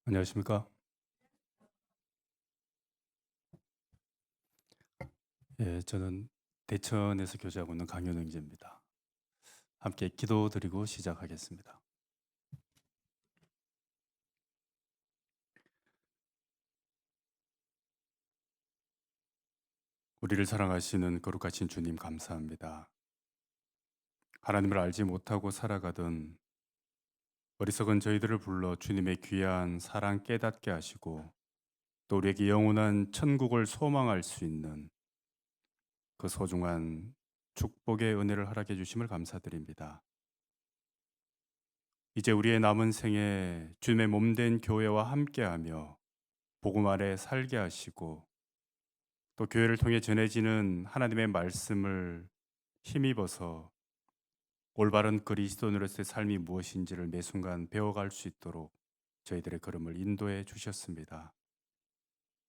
안녕하십니까? 예, 저는 대천에서 교제하고 있는 강현웅 형제입니다. 함께 기도드리고 시작하겠습니다. 우리를 사랑하시는 거룩하신 주님 감사합니다. 하나님을 알지 못하고 살아가던 어리석은 저희들을 불러 주님의 귀한 사랑 깨닫게 하시고 또 우리에게 영원한 천국을 소망할 수 있는 그 소중한 축복의 은혜를 허락해 주심을 감사드립니다. 이제 우리의 남은 생에 주님의 몸된 교회와 함께하며 복음 아래 살게 하시고 또 교회를 통해 전해지는 하나님의 말씀을 힘입어서 올바른 그리스도인으로서의 삶이 무엇인지를 매 순간 배워갈 수 있도록 저희들의 걸음을 인도해 주셨습니다.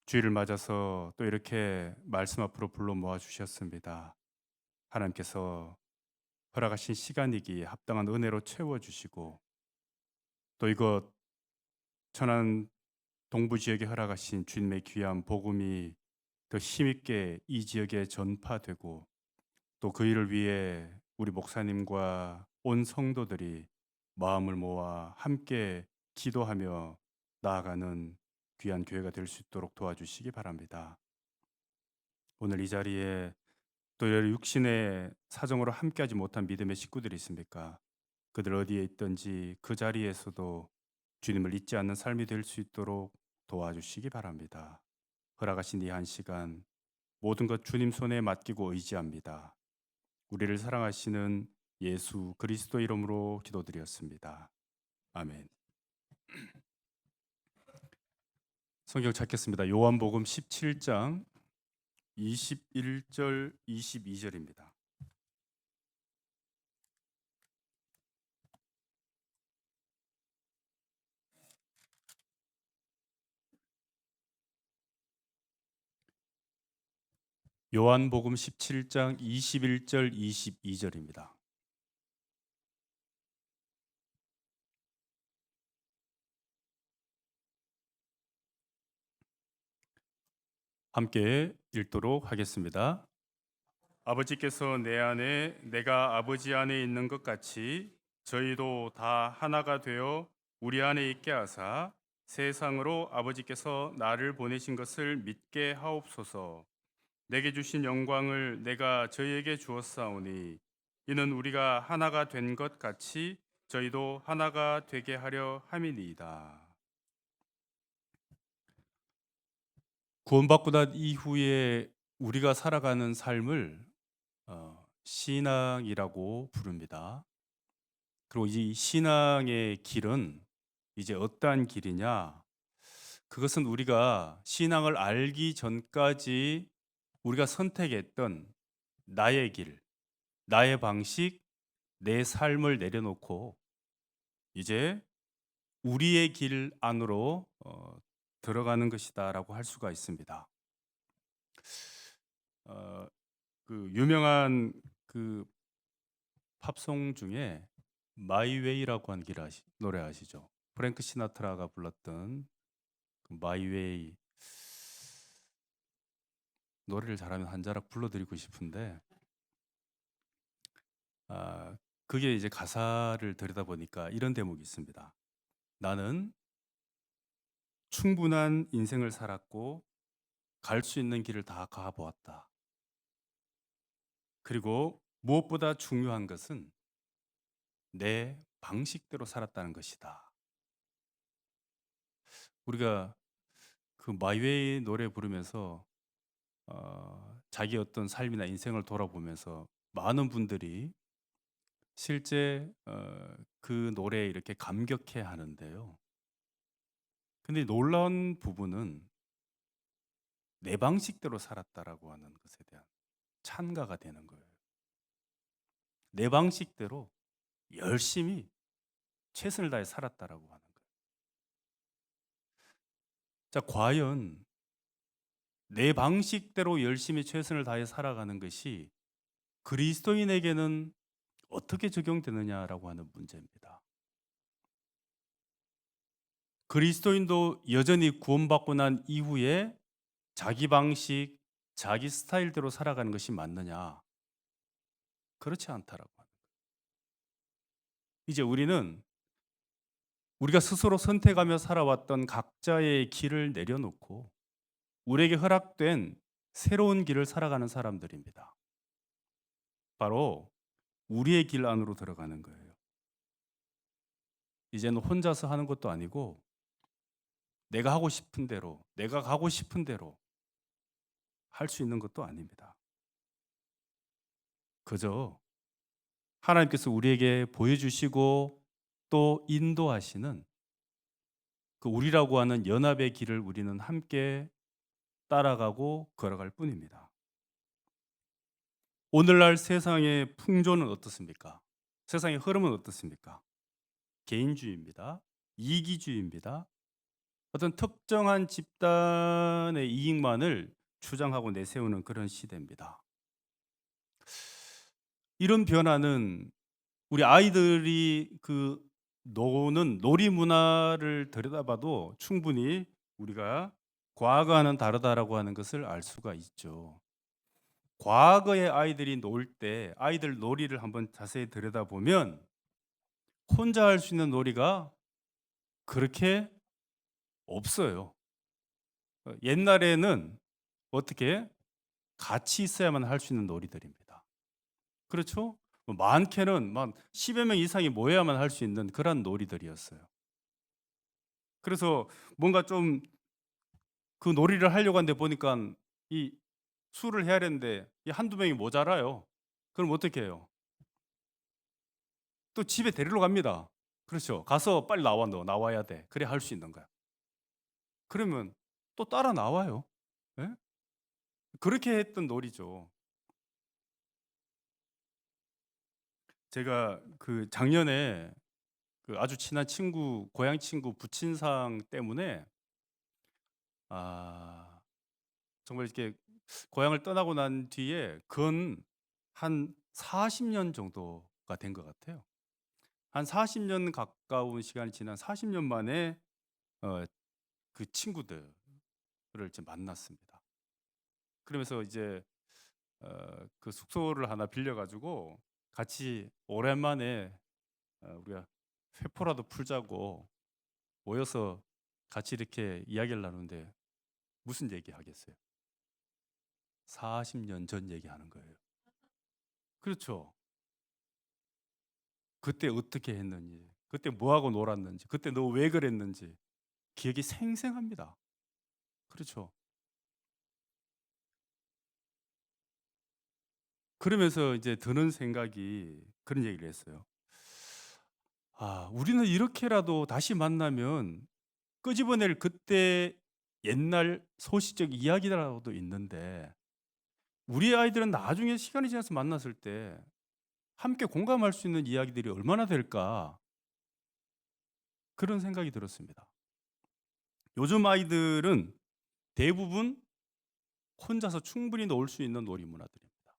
주일을 맞아서 또 이렇게 말씀 앞으로 불러 모아 주셨습니다. 하나님께서 허락하신 시간이기에 합당한 은혜로 채워 주시고 또 이것 천안 동부 지역에 허락하신 주님의 귀한 복음이 더 힘있게 이 지역에 전파되고 또 그 일을 위해 우리 목사님과 온 성도들이 마음을 모아 함께 기도하며 나아가는 귀한 교회가 될 수 있도록 도와주시기 바랍니다. 오늘 이 자리에 또 여러 육신의 사정으로 함께하지 못한 믿음의 식구들이 있습니까? 그들 어디에 있든지 그 자리에서도 주님을 잊지 않는 삶이 될 수 있도록 도와주시기 바랍니다. 허락하신 이 한 시간 모든 것 주님 손에 맡기고 의지합니다. 우리를 사랑하시는 예수 그리스도 이름으로 기도드렸습니다. 아멘. 성경 찾겠습니다. 요한복음 17장 21절 22절입니다. 요한복음 17장 21절 22절입니다. 함께 읽도록 하겠습니다. 아버지께서 내 안에 내가 아버지 안에 있는 것 같이 저희도 다 하나가 되어 우리 안에 있게 하사 세상으로 아버지께서 나를 보내신 것을 믿게 하옵소서. 내게 주신 영광을 내가 저희에게 주었사오니 이는 우리가 하나가 된 것 같이 저희도 하나가 되게 하려 함이니이다. 구원받고 난 이후에 우리가 살아가는 삶을 신앙이라고 부릅니다. 그리고 이 신앙의 길은 이제 어떠한 길이냐? 그것은 우리가 신앙을 알기 전까지 우리가 선택했던 나의 길, 나의 방식, 내 삶을 내려놓고 이제 우리의 길 안으로 들어가는 것이다라고 할 수가 있습니다. 어, 그 유명한 그 팝송 중에 마이웨이라고 하는 노래 아시죠? 프랭크 시나트라가 불렀던 그 마이웨이 노래를 잘하면 한 자락 불러드리고 싶은데 아, 그게 이제 가사를 들여다보니까 이런 대목이 있습니다. 나는 충분한 인생을 살았고 갈 수 있는 길을 다 가보았다. 그리고 무엇보다 중요한 것은 내 방식대로 살았다는 것이다. 우리가 그 마이웨이 노래 부르면서 자기 어떤 삶이나 인생을 돌아보면서 많은 분들이 실제 그 노래에 이렇게 감격해 하는데요. 근데 놀라운 부분은 내 방식대로 살았다라고 하는 것에 대한 찬가가 되는 거예요. 내 방식대로 열심히 최선을 다해 살았다라고 하는 거예요. 자, 과연 내 방식대로 열심히 최선을 다해 살아가는 것이 그리스도인에게는 어떻게 적용되느냐라고 하는 문제입니다. 그리스도인도 여전히 구원받고 난 이후에 자기 방식, 자기 스타일대로 살아가는 것이 맞느냐? 그렇지 않다라고 합니다. 이제 우리는 우리가 스스로 선택하며 살아왔던 각자의 길을 내려놓고 우리에게 허락된 새로운 길을 살아가는 사람들입니다. 바로 우리의 길 안으로 들어가는 거예요. 이제는 혼자서 하는 것도 아니고 내가 하고 싶은 대로, 내가 가고 싶은 대로 할 수 있는 것도 아닙니다. 그저 하나님께서 우리에게 보여주시고 또 인도하시는 그 우리라고 하는 연합의 길을 우리는 함께 따라가고 걸어갈 뿐입니다. 오늘날 세상의 풍조는 어떻습니까? 세상의 흐름은 어떻습니까? 개인주의입니다. 이기주의입니다. 어떤 특정한 집단의 이익만을 주장하고 내세우는 그런 시대입니다. 이런 변화는 우리 아이들이 그 노는 놀이 문화를 들여다봐도 충분히 우리가 과거와는 다르다라고 하는 것을 알 수가 있죠. 과거의 아이들이 놀 때 아이들 놀이를 한번 자세히 들여다보면 혼자 할 수 있는 놀이가 그렇게 없어요. 옛날에는 어떻게 같이 있어야만 할 수 있는 놀이들입니다. 그렇죠? 많게는 막 10여 명 이상이 모여야만 할 수 있는 그런 놀이들이었어요. 그래서 뭔가 좀 그 놀이를 하려고 하는데 보니까 이 수를 해야 되는데 이 한두 명이 모자라요. 그럼 어떻게 해요? 또 집에 데리러 갑니다. 그렇죠. 가서 빨리 나와 너 나와야 돼. 그래 할 수 있는 거야. 그러면 또 따라 나와요. 예? 그렇게 했던 놀이죠. 제가 그 작년에 그 아주 친한 친구 고향 친구 부친상 때문에 아 정말 이렇게 고향을 떠나고 난 뒤에 근 한 40년 정도가 된 것 같아요. 한 40년 가까운 시간이 지난 40년 만에 어 그 친구들을 이제 만났습니다. 그러면서 이제 그 숙소를 하나 빌려 가지고 같이 오랜만에 우리가 회포라도 풀자고 모여서 같이 이렇게 이야기를 나누는데 무슨 얘기하겠어요? 40년 전 얘기하는 거예요. 그렇죠. 그때 어떻게 했는지, 그때 뭐 하고 놀았는지, 그때 너 왜 그랬는지 기억이 생생합니다. 그렇죠. 그러면서 이제 드는 생각이 그런 얘기를 했어요. 아, 우리는 이렇게라도 다시 만나면 끄집어낼 그때 옛날 소시적 이야기라도 있는데 우리 아이들은 나중에 시간이 지나서 만났을 때 함께 공감할 수 있는 이야기들이 얼마나 될까 그런 생각이 들었습니다. 요즘 아이들은 대부분 혼자서 충분히 놀 수 있는 놀이 문화들입니다.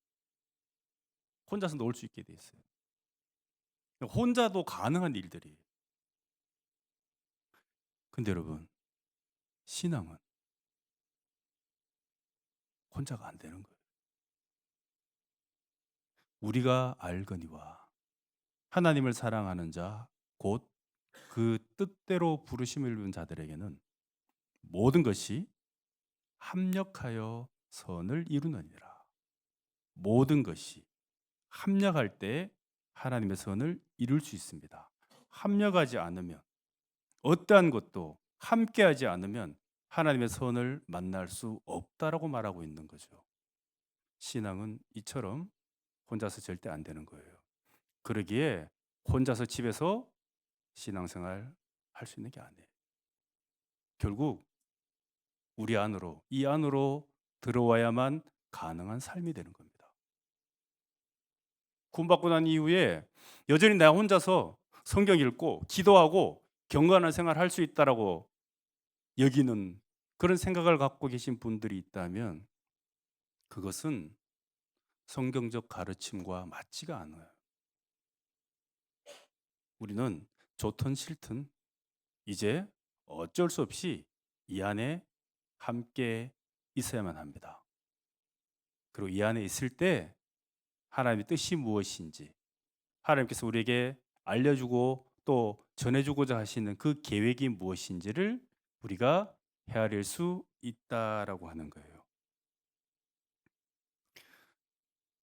혼자서 놀 수 있게 돼 있어요. 혼자도 가능한 일들이. 근데 여러분, 신앙은 혼자가 안 되는 거예요. 우리가 알거니와 하나님을 사랑하는 자, 곧 그 뜻대로 부르심을 입은 자들에게는 모든 것이 합력하여 선을 이루느니라. 모든 것이 합력할 때 하나님의 선을 이룰 수 있습니다. 합력하지 않으면 어떠한 것도 함께하지 않으면 하나님의 선을 만날 수 없다라고 말하고 있는 거죠. 신앙은 이처럼 혼자서 절대 안 되는 거예요. 그러기에 혼자서 집에서 신앙생활 할 수 있는 게 아니에요. 결국 우리 안으로 이 안으로 들어와야만 가능한 삶이 되는 겁니다. 구원받고 난 이후에 여전히 나 혼자서 성경 읽고 기도하고 경건한 생활 할 수 있다라고 여기는 그런 생각을 갖고 계신 분들이 있다면 그것은 성경적 가르침과 맞지가 않아요. 우리는 좋든 싫든 이제 어쩔 수 없이 이 안에 함께 있어야만 합니다. 그리고 이 안에 있을 때 하나님의 뜻이 무엇인지, 하나님께서 우리에게 알려주고 또 전해주고자 하시는 그 계획이 무엇인지를 우리가 헤아릴 수 있다라고 하는 거예요.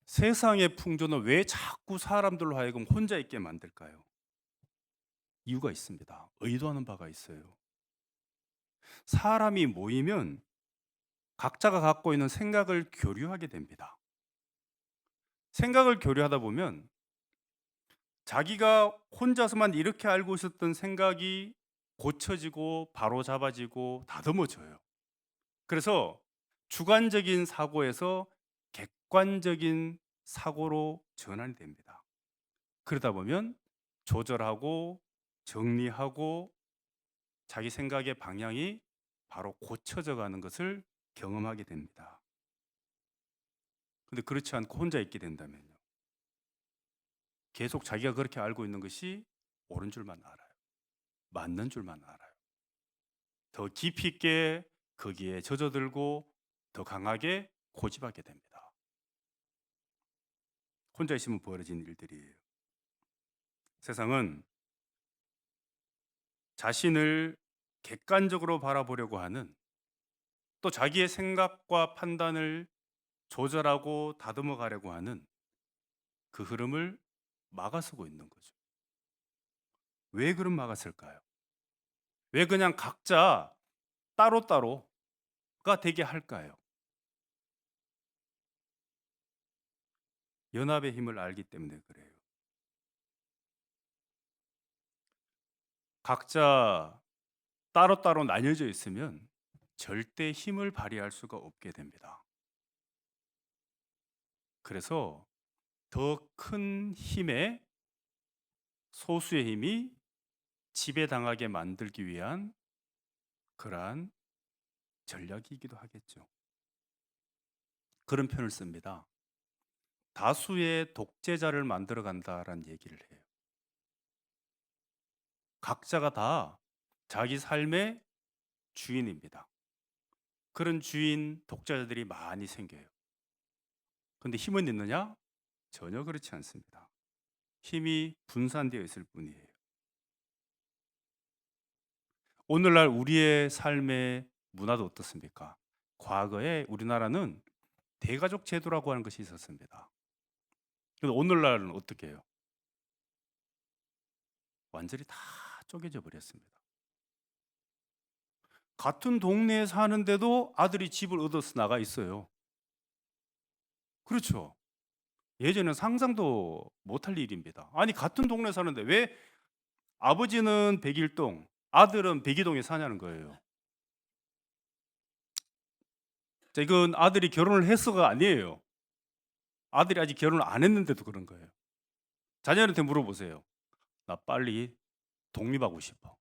세상의 풍조는 왜 자꾸 사람들로 하여금 혼자 있게 만들까요? 이유가 있습니다. 의도하는 바가 있어요. 사람이 모이면 각자가 갖고 있는 생각을 교류하게 됩니다. 생각을 교류하다 보면 자기가 혼자서만 이렇게 알고 있었던 생각이 고쳐지고 바로잡아지고 다듬어져요. 그래서 주관적인 사고에서 객관적인 사고로 전환이 됩니다. 그러다 보면 조절하고 정리하고 자기 생각의 방향이 바로 고쳐져 가는 것을 경험하게 됩니다. 근데 그렇지 않고 혼자 있게 된다면요. 계속 자기가 그렇게 알고 있는 것이 옳은 줄만 알아요. 맞는 줄만 알아요. 더 깊이 있게 거기에 젖어들고 더 강하게 고집하게 됩니다. 혼자 있으면 벌어진 일들이에요. 세상은 자신을 객관적으로 바라보려고 하는, 또 자기의 생각과 판단을 조절하고 다듬어 가려고 하는 그 흐름을 막아서고 있는 거죠. 왜 그런 막았을까요? 왜 그냥 각자 따로따로가 되게 할까요? 연합의 힘을 알기 때문에 그래요. 각자 따로따로 나뉘어져 있으면 절대 힘을 발휘할 수가 없게 됩니다. 그래서 더 큰 힘에 소수의 힘이 지배당하게 만들기 위한 그러한 전략이기도 하겠죠. 그런 표현을 씁니다. 다수의 독재자를 만들어 간다라는 얘기를 해요. 각자가 다 자기 삶의 주인입니다. 그런 주인 독재자들이 많이 생겨요. 근데 힘은 있느냐? 전혀 그렇지 않습니다. 힘이 분산되어 있을 뿐이에요. 오늘날 우리의 삶의 문화도 어떻습니까? 과거에 우리나라는 대가족 제도라고 하는 것이 있었습니다. 근데 오늘날은 어떻게 해요? 완전히 다 쪼개져 버렸습니다. 같은 동네에 사는데도 아들이 집을 얻어서 나가 있어요. 그렇죠. 예전엔 상상도 못할 일입니다. 아니 같은 동네 사는데 왜 아버지는 백일동, 아들은 백이동에 사냐는 거예요. 자, 이건 아들이 결혼을 해서가 아니에요. 아들이 아직 결혼을 안 했는데도 그런 거예요. 자녀한테 물어보세요. 나 빨리 독립하고 싶어.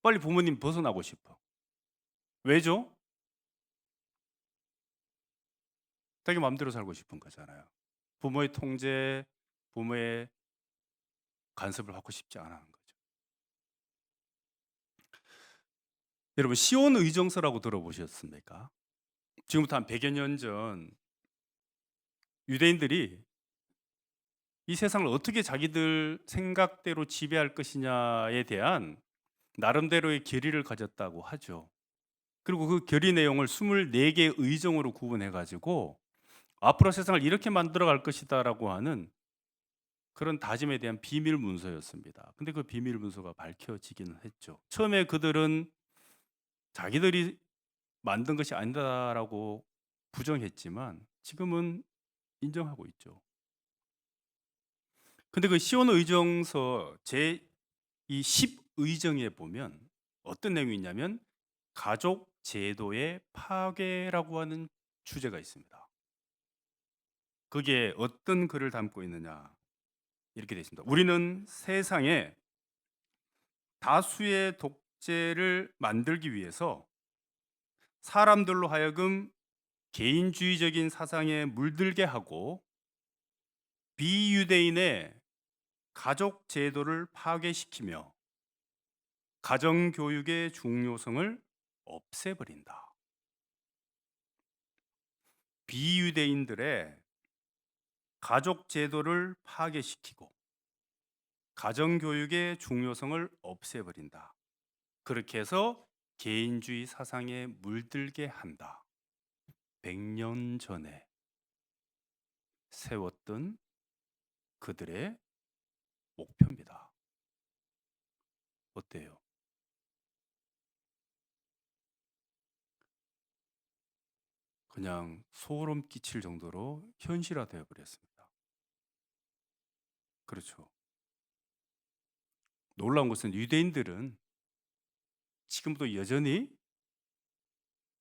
빨리 부모님 벗어나고 싶어. 왜죠? 자기 마음대로 살고 싶은 거잖아요. 부모의 통제, 부모의 간섭을 받고 싶지 않아 하는 거죠. 여러분 시온 의정서라고 들어보셨습니까? 지금부터 한 100여 년 전 유대인들이 이 세상을 어떻게 자기들 생각대로 지배할 것이냐에 대한 나름대로의 결의를 가졌다고 하죠. 그리고 그 결의 내용을 24개 의정으로 구분해 가지고 앞으로 세상을 이렇게 만들어 갈 것이다라고 하는 그런 다짐에 대한 비밀 문서였습니다. 근데 그 비밀 문서가 밝혀지기는 했죠. 처음에 그들은 자기들이 만든 것이 아니다라고 부정했지만 지금은 인정하고 있죠. 근데 그 시온 의정서 제 이 10의정에 보면 어떤 내용이 있냐면 가족 제도의 파괴라고 하는 주제가 있습니다. 그게 어떤 글을 담고 있느냐 이렇게 되어 있습니다. 우리는 세상에 다수의 독재를 만들기 위해서 사람들로 하여금 개인주의적인 사상에 물들게 하고 비유대인의 가족 제도를 파괴시키며 가정교육의 중요성을 없애버린다. 비유대인들의 가족 제도를 파괴시키고 가정교육의 중요성을 없애버린다. 그렇게 해서 개인주의 사상에 물들게 한다. 100년 전에 세웠던 그들의 목표입니다. 어때요? 그냥 소름 끼칠 정도로 현실화되어 버렸습니다. 그렇죠. 놀라운 것은 유대인들은 지금도 여전히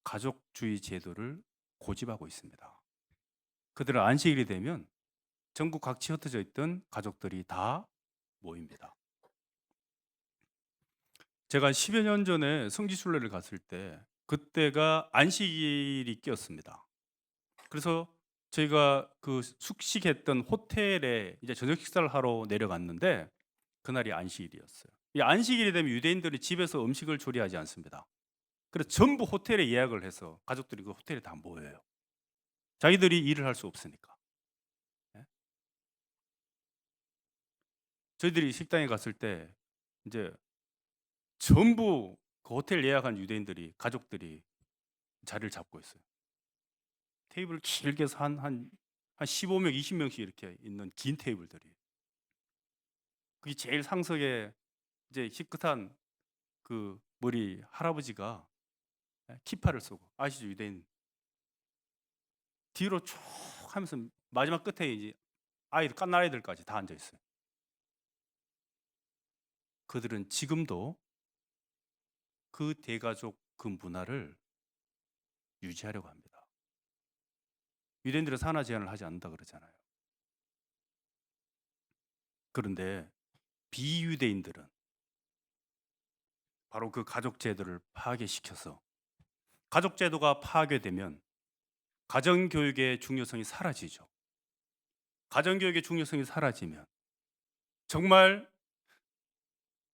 가족주의 제도를 고집하고 있습니다. 그들은 안식일이 되면 전국 각지 흩어져 있던 가족들이 다 모입니다. 제가 10여 년 전에 성지순례를 갔을 때 그때가 안식일이 꼈습니다. 그래서 저희가 그 숙식했던 호텔에 이제 저녁 식사를 하러 내려갔는데 그날이 안식일이었어요. 이 안식일이 되면 유대인들은 집에서 음식을 조리하지 않습니다. 그래서 전부 호텔에 예약을 해서 가족들이 그 호텔에 다 모여요. 자기들이 일을 할 수 없으니까. 예? 저희들이 식당에 갔을 때 이제 전부 그 호텔 예약한 유대인들이 가족들이 자리를 잡고 있어요. 테이블 길게 해서 한 15명, 20명씩 이렇게 있는 긴 테이블들이. 그게 제일 상석에 이제 희끗한 그 머리 할아버지가 키파를 쓰고 아시죠? 유대인 뒤로 쭉 하면서 마지막 끝에 이제 아이들 갓난아이들까지 다 앉아 있어요. 그들은 지금도 그 대가족 그 문화를 유지하려고 합니다. 유대인들은 산하 제한을 하지 않는다 그러잖아요. 그런데 비유대인들은 바로 그 가족 제도를 파괴시켜서 가족 제도가 파괴되면 가정 교육의 중요성이 사라지죠. 가정 교육의 중요성이 사라지면 정말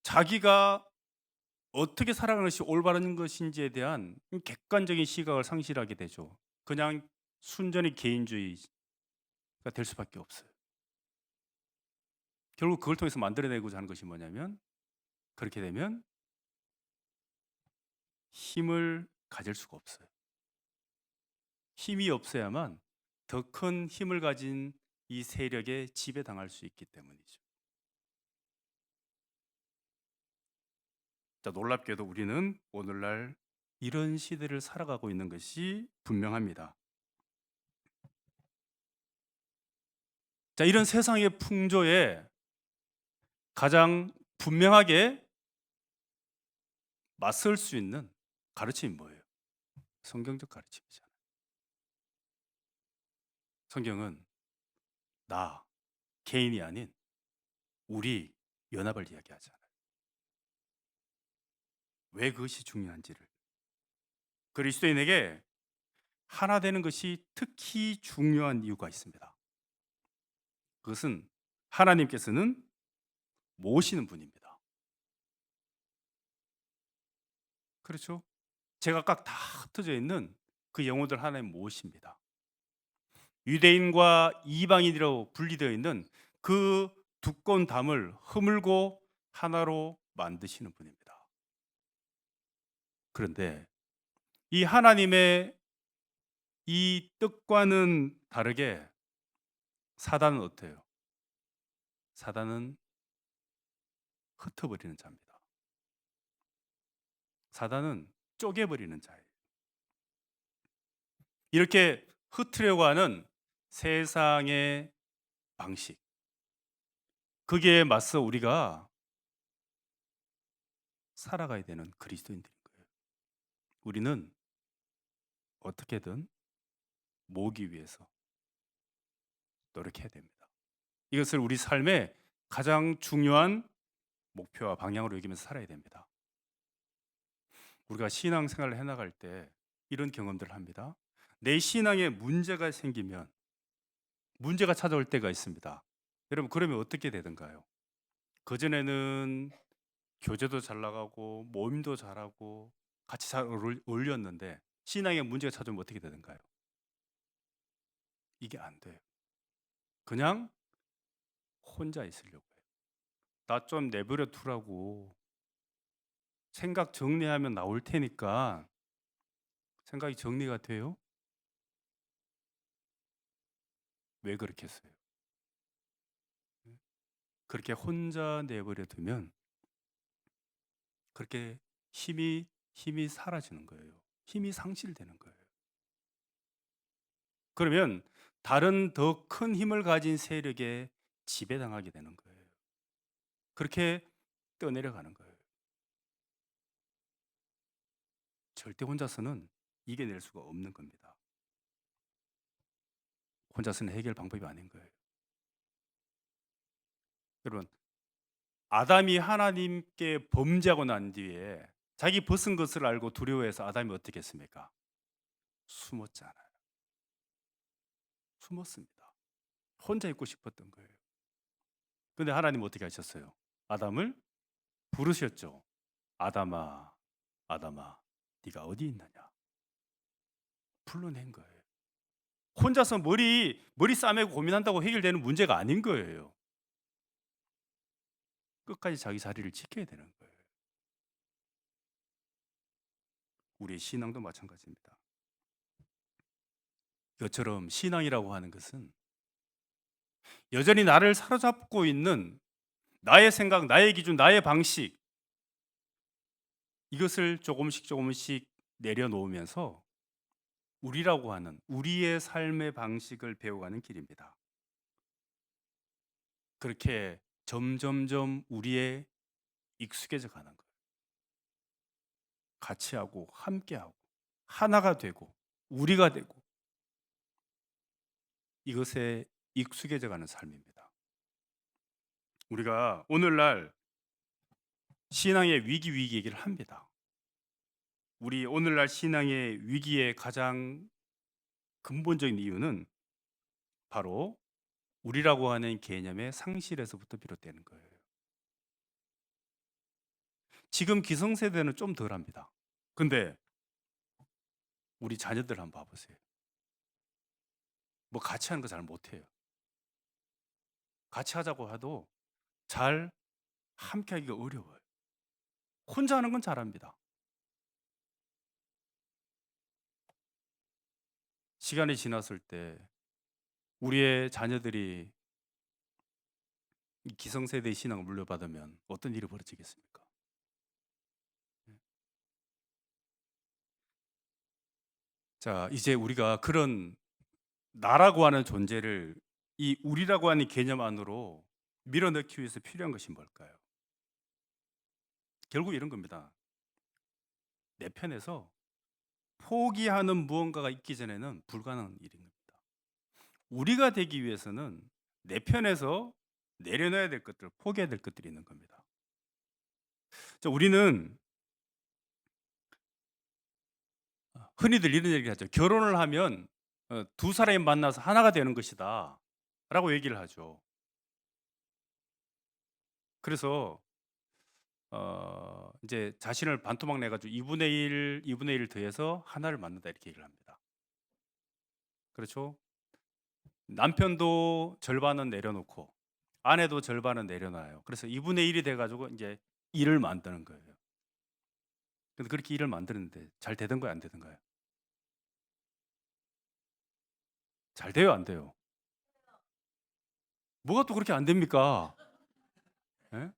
자기가 어떻게 살아가는 것이 올바른 것인지에 대한 객관적인 시각을 상실하게 되죠. 그냥 순전히 개인주의가 될 수밖에 없어요. 결국 그걸 통해서 만들어내고자 하는 것이 뭐냐면 그렇게 되면 힘을 가질 수가 없어요. 힘이 없어야만 더 큰 힘을 가진 이 세력에 지배당할 수 있기 때문이죠. 자, 놀랍게도 우리는 오늘날 이런 시대를 살아가고 있는 것이 분명합니다. 자, 이런 세상의 풍조에 가장 분명하게 맞설 수 있는 가르침이 뭐예요? 성경적 가르침이잖아요. 성경은 나, 개인이 아닌 우리 연합을 이야기하잖아요. 왜 그것이 중요한지를. 그리스도인에게 하나 되는 것이 특히 중요한 이유가 있습니다. 그것은 하나님께서는 모시는 분입니다. 그렇죠? 제각각 다 흩어져 있는 그 영혼들 하나님 모십니다. 유대인과 이방인이라고 분리되어 있는 그 두꺼운 담을 허물고 하나로 만드시는 분입니다. 그런데 이 하나님의 이 뜻과는 다르게 사단은 어때요? 사단은 흩어버리는 자입니다. 사단은 쪼개버리는 자예요. 이렇게 흩으려고 하는 세상의 방식, 거기에 맞서 우리가 살아가야 되는 그리스도인들인 거예요. 우리는 어떻게든 모으기 위해서 노력해야 됩니다. 이것을 우리 삶의 가장 중요한 목표와 방향으로 여기면서 살아야 됩니다. 우리가 신앙생활을 해나갈 때 이런 경험들을 합니다. 내 신앙에 문제가 생기면 문제가 찾아올 때가 있습니다. 여러분, 그러면 어떻게 되던가요? 그전에는 교제도 잘 나가고 모임도 잘하고 같이 잘 어울렸는데 신앙에 문제가 찾아오면 어떻게 되는가요? 이게 안 돼요. 그냥 혼자 있으려고 해요. 나 좀 내버려 두라고. 생각 정리하면 나올 테니까. 생각이 정리가 돼요? 왜 그렇게 했어요? 그렇게 혼자 내버려 두면 그렇게 힘이 사라지는 거예요. 힘이 상실되는 거예요. 그러면 다른 더 큰 힘을 가진 세력에 지배당하게 되는 거예요. 그렇게 떠내려가는 거예요. 절대 혼자서는 이겨낼 수가 없는 겁니다. 혼자서는 해결 방법이 아닌 거예요. 여러분, 아담이 하나님께 범죄하고 난 뒤에 자기 벗은 것을 알고 두려워해서 아담이 어떻게 했습니까? 숨었잖아요. 숨었습니다. 혼자 있고 싶었던 거예요. 근데 하나님 어떻게 하셨어요? 아담을 부르셨죠. 아담아, 아담아, 네가 어디 있느냐? 불러낸 거예요. 혼자서 머리 싸매고 고민한다고 해결되는 문제가 아닌 거예요. 끝까지 자기 자리를 지켜야 되는 거예요. 우리의 신앙도 마찬가지입니다. 이것처럼 신앙이라고 하는 것은 여전히 나를 사로잡고 있는 나의 생각, 나의 기준, 나의 방식, 이것을 조금씩 내려놓으면서 우리라고 하는 우리의 삶의 방식을 배워가는 길입니다. 그렇게 점점점 우리의 익숙해져 가는 거예요. 같이 하고 함께 하고 하나가 되고 우리가 되고 이것에 익숙해져 가는 삶입니다. 우리가 오늘날 신앙의 위기 얘기를 합니다. 우리 오늘날 신앙의 위기의 가장 근본적인 이유는 바로 우리라고 하는 개념의 상실에서부터 비롯되는 거예요. 지금 기성세대는 좀 덜합니다. 근데 우리 자녀들 한번 봐보세요. 뭐 같이 하는 거 잘 못해요. 같이 하자고 해도 잘 함께 하기가 어려워요. 혼자 하는 건 잘합니다. 시간이 지났을 때 우리의 자녀들이 이 기성세대의 신앙을 물려받으면 어떤 일이 벌어지겠습니까? 자, 이제 우리가 그런 나라고 하는 존재를 이 우리라고 하는 개념 안으로 밀어넣기 위해서 필요한 것이 뭘까요? 결국 이런 겁니다. 내 편에서 포기하는 무언가가 있기 전에는 불가능한 일인 겁니다. 우리가 되기 위해서는 내 편에서 내려놔야 될 것들, 포기해야 될 것들이 있는 겁니다. 자, 우리는 흔히들 이런 얘기를 하죠. 결혼을 하면 두 사람이 만나서 하나가 되는 것이다 라고 얘기를 하죠. 그래서 이제 자신을 반토막 내가지고 2분의 1 더해서 하나를 만든다 이렇게 얘기를 합니다. 그렇죠? 남편도 절반은 내려놓고 아내도 절반은 내려놔요. 그래서 2분의 1이 돼가지고 이제 일을 만드는 거예요. 근데 그렇게 일을 만드는데 잘 되던가요, 안 되던가요? 잘 돼요, 안 돼요? 뭐가 또 그렇게 안 됩니까? 예?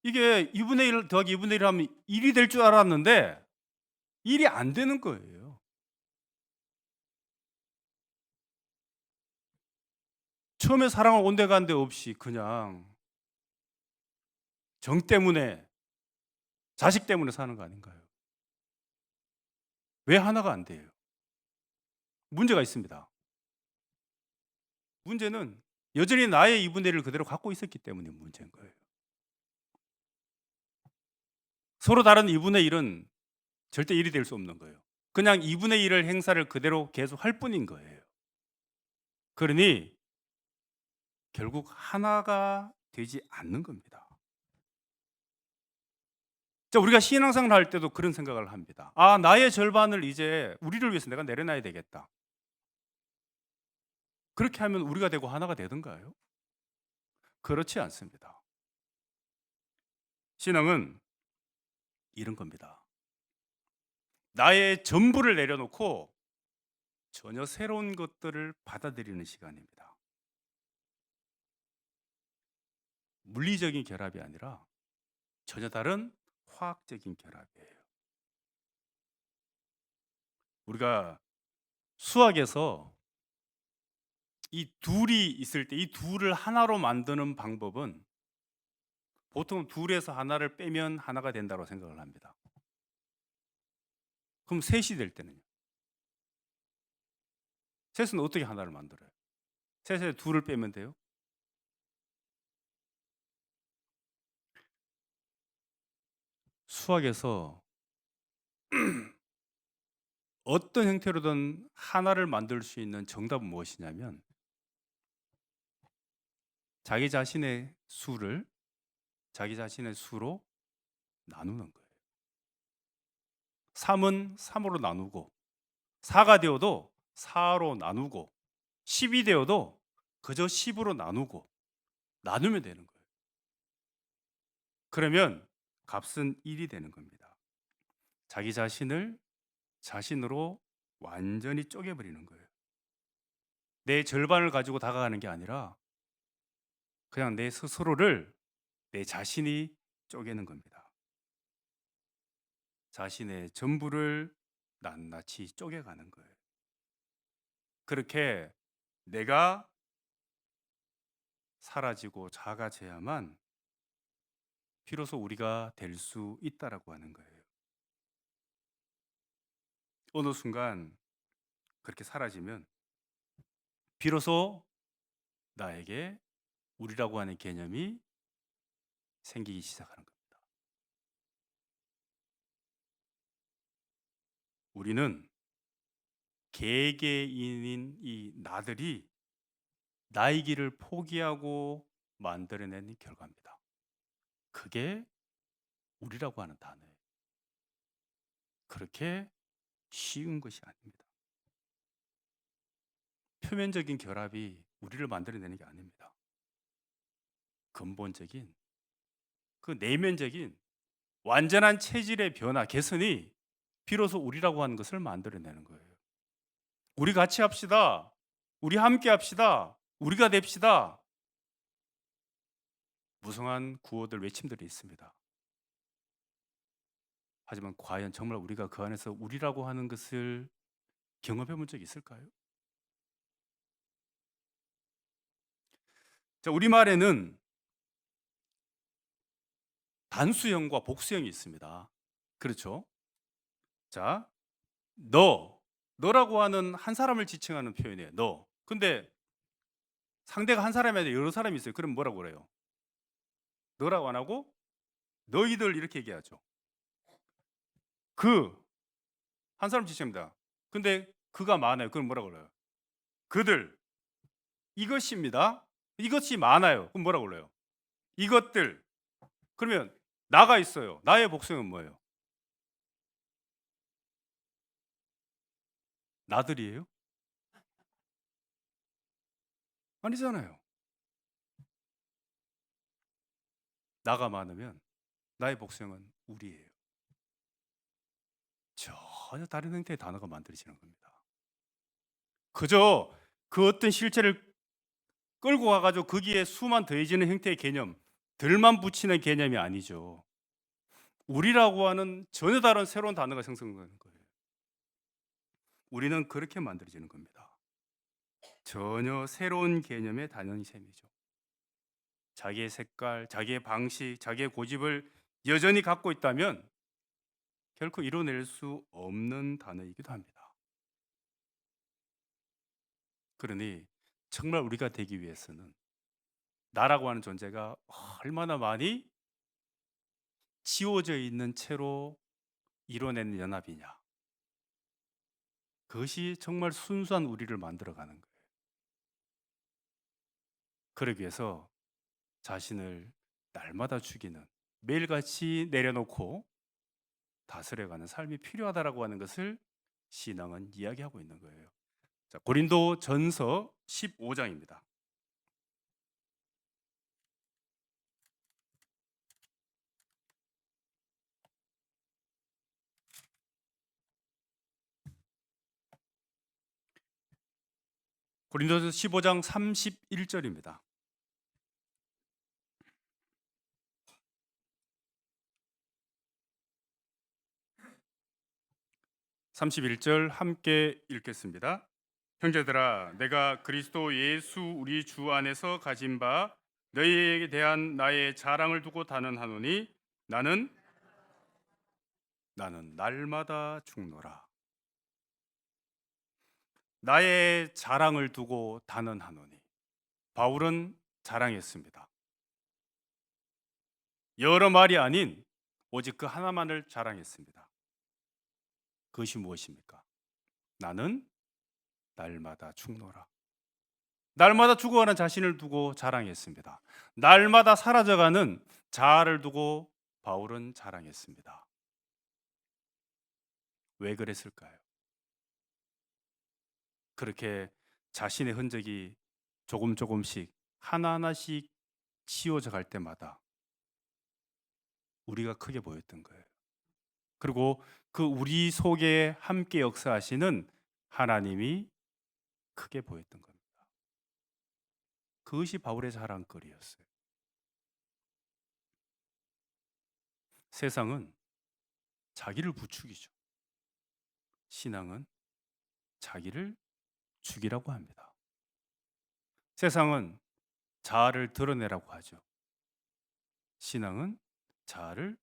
이게 2분의 1 더하기 2분의 1 하면 1이 될 줄 알았는데 일이 안 되는 거예요. 처음에 사랑을 온데간데 없이 그냥 정 때문에 자식 때문에 사는 거 아닌가요? 왜 하나가 안 돼요? 문제가 있습니다. 문제는 여전히 나의 2분의 1을 그대로 갖고 있었기 때문에 문제인 거예요. 서로 다른 2분의 1은 절대 1이 될 수 없는 거예요. 그냥 2분의 1을 행사를 그대로 계속 할 뿐인 거예요. 그러니 결국 하나가 되지 않는 겁니다. 자, 우리가 신앙생활 할 때도 그런 생각을 합니다. 아, 나의 절반을 이제 우리를 위해서 내가 내려놔야 되겠다. 그렇게 하면 우리가 되고 하나가 되던가요? 그렇지 않습니다. 신앙은 이런 겁니다. 나의 전부를 내려놓고 전혀 새로운 것들을 받아들이는 시간입니다. 물리적인 결합이 아니라 전혀 다른 화학적인 결합이에요. 우리가 수학에서 이 둘이 있을 때 이 둘을 하나로 만드는 방법은 보통 둘에서 하나를 빼면 하나가 된다고 생각을 합니다. 그럼 셋이 될 때는요? 셋은 어떻게 하나를 만들어요? 셋에 둘을 빼면 돼요? 수학에서 어떤 형태로든 하나를 만들 수 있는 정답은 무엇이냐면 자기 자신의 수를 자기 자신의 수로 나누는 거예요. 3은 3으로 나누고 4가 되어도 4로 나누고 10이 되어도 그저 10으로 나누고 나누면 되는 거예요. 그러면 값은 1이 되는 겁니다. 자기 자신을 자신으로 완전히 쪼개버리는 거예요. 내 절반을 가지고 다가가는 게 아니라 그냥 내 스스로를 내 자신이 쪼개는 겁니다. 자신의 전부를 낱낱이 쪼개가는 거예요. 그렇게 내가 사라지고 작아져야만 비로소 우리가 될 수 있다라고 하는 거예요. 어느 순간 그렇게 사라지면 비로소 나에게 우리라고 하는 개념이 생기기 시작하는 겁니다. 우리는 개개인인 이 나들이 나의 길을 포기하고 만들어낸 결과입니다. 그게 우리라고 하는 단어예요. 그렇게 쉬운 것이 아닙니다. 표면적인 결합이 우리를 만들어내는 게 아닙니다. 근본적인 그 내면적인 완전한 체질의 변화, 개선이 비로소 우리라고 하는 것을 만들어내는 거예요. 우리 같이 합시다. 우리 함께 합시다. 우리가 됩시다. 무성한 구호들, 외침들이 있습니다. 하지만 과연 정말 우리가 그 안에서 우리라고 하는 것을 경험해 본 적이 있을까요? 자, 우리말에는 단수형과 복수형이 있습니다. 그렇죠? 자, 너라고 하는 한 사람을 지칭하는 표현이에요. 너. 근데 상대가 한 사람이 아니라 여러 사람이 있어요. 그럼 뭐라고 그래요? 너라고 안 하고 너희들 이렇게 얘기하죠. 그 한 사람 지칭합니다. 근데 그가 많아요. 그럼 뭐라고 그래요? 그들 이것입니다. 이것이 많아요. 그럼 뭐라고 그래요? 이것들. 그러면 나가 있어요. 나의 복수형은 뭐예요? 나들이에요? 아니잖아요. 나가 많으면 나의 복수형은 우리예요. 전혀 다른 형태의 단어가 만들어지는 겁니다. 그저 그 어떤 실체를 끌고 가가지고 거기에 수만 더해지는 형태의 개념, 들만 붙이는 개념이 아니죠. 우리라고 하는 전혀 다른 새로운 단어가 생성되는 거예요. 우리는 그렇게 만들어지는 겁니다. 전혀 새로운 개념의 단어인 셈이죠. 자기의 색깔, 자기의 방식, 자기의 고집을 여전히 갖고 있다면 결코 이뤄낼 수 없는 단어이기도 합니다. 그러니 정말 우리가 되기 위해서는 나라고 하는 존재가 얼마나 많이 지워져 있는 채로 이뤄낸 연합이냐. 그것이 정말 순수한 우리를 만들어가는 거예요. 그러기 위해서 자신을 날마다 죽이는, 매일같이 내려놓고 다스려가는 삶이 필요하다라고 하는 것을 신앙은 이야기하고 있는 거예요. 자, 고린도 전서 15장입니다. 고린도서 15장 31절입니다. 31절 함께 읽겠습니다. 형제들아, 내가 그리스도 예수 우리 주 안에서 가진 바 너희에게 대한 나의 자랑을 두고 단언하노니 나는 날마다 죽노라. 나의 자랑을 두고 단언하노니, 바울은 자랑했습니다. 여러 말이 아닌 오직 그 하나만을 자랑했습니다. 그것이 무엇입니까? 나는 날마다 죽노라. 날마다 죽어가는 자신을 두고 자랑했습니다. 날마다 사라져가는 자아를 두고 바울은 자랑했습니다. 왜 그랬을까요? 그렇게 자신의 흔적이 조금씩 하나하나씩 치워져 갈 때마다 우리가 크게 보였던 거예요. 그리고 그 우리 속에 함께 역사하시는 하나님이 크게 보였던 겁니다. 그것이 바울의 자랑거리였어요. 세상은 자기를 부추기죠. 신앙은 자기를 죽이라고 합니다. 세상은 자아를 드러내라고 하죠. 신앙은 자아를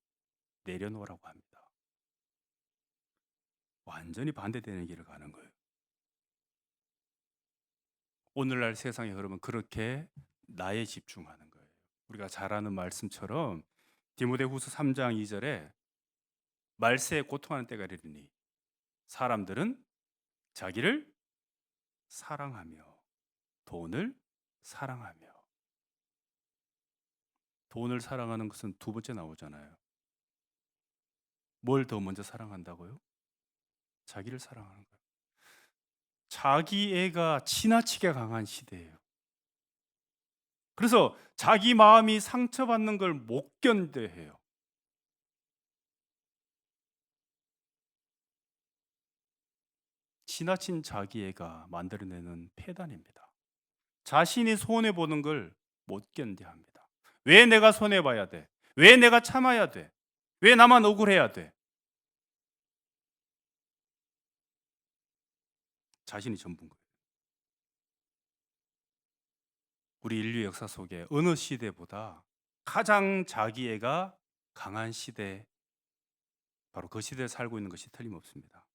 내려놓으라고 합니다. 완전히 반대되는 길을 가는 거예요. 오늘날 세상의 흐름은 그렇게 나에 집중하는 거예요. 우리가 잘 아는 말씀처럼 디모데후서 3장 2절에 말세에 고통하는 때가 이르니 사람들은 자기를 사랑하며 돈을 사랑하며. 돈을 사랑하는 것은 두 번째 나오잖아요. 뭘 더 먼저 사랑한다고요? 자기를 사랑하는 거예요. 자기애가 지나치게 강한 시대예요. 그래서 자기 마음이 상처받는 걸 못 견뎌해요. 지나친 자기애가 만들어내는 폐단입니다. 자신이 손해보는 걸 못 견뎌합니다. 왜 내가 손해봐야 돼? 왜 내가 참아야 돼? 왜 나만 억울해야 돼? 자신이 전부인 거예요. 우리 인류 역사 속에 어느 시대보다 가장 자기애가 강한 시대, 바로 그 시대에 살고 있는 것이 틀림없습니다.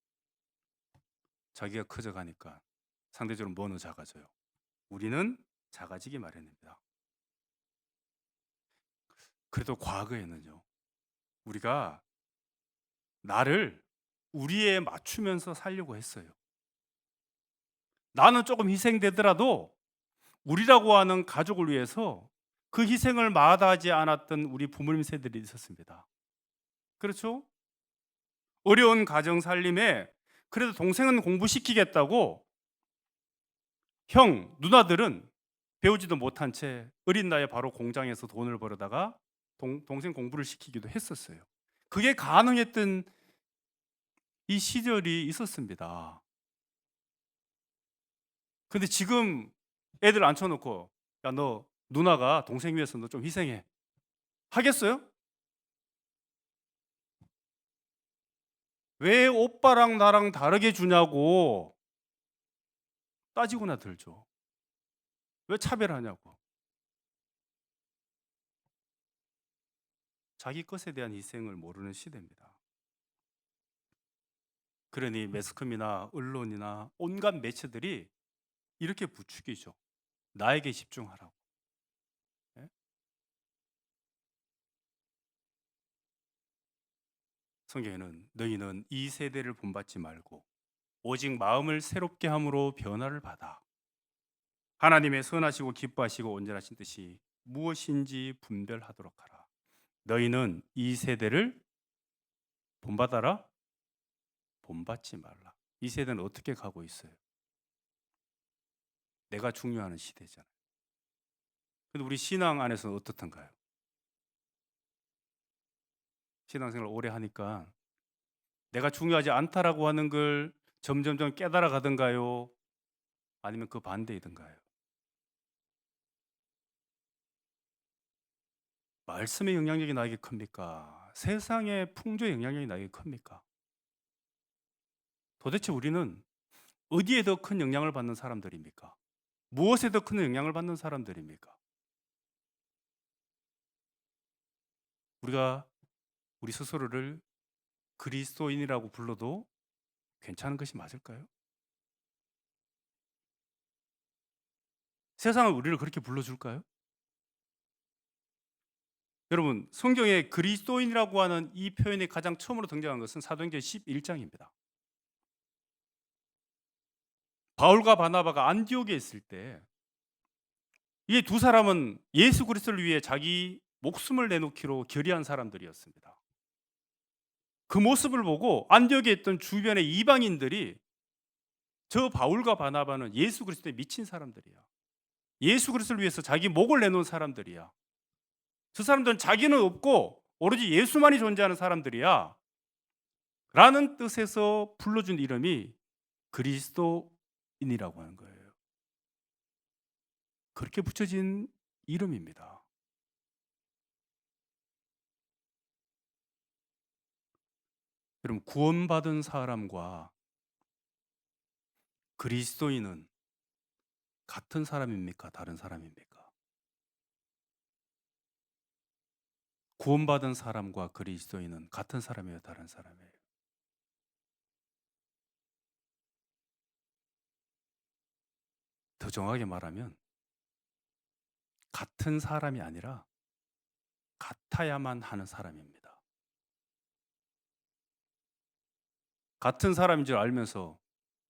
자기가 커져가니까 상대적으로 뭐는 작아져요? 우리는 작아지기 마련입니다. 그래도 과거에는요, 우리가 나를 우리에 맞추면서 살려고 했어요. 나는 조금 희생되더라도 우리라고 하는 가족을 위해서 그 희생을 마다하지 않았던 우리 부모님 세대들이 있었습니다. 그렇죠? 어려운 가정 살림에 그래도 동생은 공부시키겠다고 형, 누나들은 배우지도 못한 채 어린 나이에 바로 공장에서 돈을 벌어다가 동생 공부를 시키기도 했었어요. 그게 가능했던 이 시절이 있었습니다. 근데 지금 애들 앉혀놓고 야, 너 누나가 동생 위해서 너 좀 희생해. 하겠어요? 왜 오빠랑 나랑 다르게 주냐고 따지고나 들죠. 왜 차별하냐고. 자기 것에 대한 희생을 모르는 시대입니다. 그러니 매스컴이나 언론이나 온갖 매체들이 이렇게 부추기죠. 나에게 집중하라고. 예? 성경에는 너희는 이 세대를 본받지 말고 오직 마음을 새롭게 함으로 변화를 받아 하나님의 선하시고 기뻐하시고 온전하신 뜻이 무엇인지 분별하도록 하라. 너희는 이 세대를 본받아라, 본받지 말라. 이 세대는 어떻게 가고 있어요? 내가 중요하는 시대잖아요. 근데 우리 신앙 안에서는 어떻던가요? 신앙생활 오래 하니까 내가 중요하지 않다라고 하는 걸 점점점 깨달아 가던가요? 아니면 그 반대이던가요? 말씀의 영향력이 나에게 큽니까? 세상의 풍조의 영향력이 나에게 큽니까? 도대체 우리는 어디에 더 큰 영향을 받는 사람들입니까? 무엇에 더 큰 영향을 받는 사람들입니까? 우리가 우리 스스로를 그리스도인이라고 불러도 괜찮은 것이 맞을까요? 세상은 우리를 그렇게 불러줄까요? 여러분, 성경에 그리스도인이라고 하는 이 표현이 가장 처음으로 등장한 것은 사도행전 11장입니다. 바울과 바나바가 안디옥에 있을 때 이 두 사람은 예수 그리스도를 위해 자기 목숨을 내놓기로 결의한 사람들이었습니다. 그 모습을 보고 안디옥에 있던 주변의 이방인들이 저 바울과 바나바는 예수 그리스도에 미친 사람들이야. 예수 그리스도를 위해서 자기 목을 내놓은 사람들이야. 저 사람들은 자기는 없고 오로지 예수만이 존재하는 사람들이야. 라는 뜻에서 불러준 이름이 그리스도인이라고 하는 거예요. 그렇게 붙여진 이름입니다. 여러분, 구원받은 사람과 그리스도인은 같은 사람입니까? 다른 사람입니까? 구원받은 사람과 그리스도인은 같은 사람이에요? 다른 사람이에요? 더 정확하게 말하면 같은 사람이 아니라 같아야만 하는 사람입니다. 같은 사람인 줄 알면서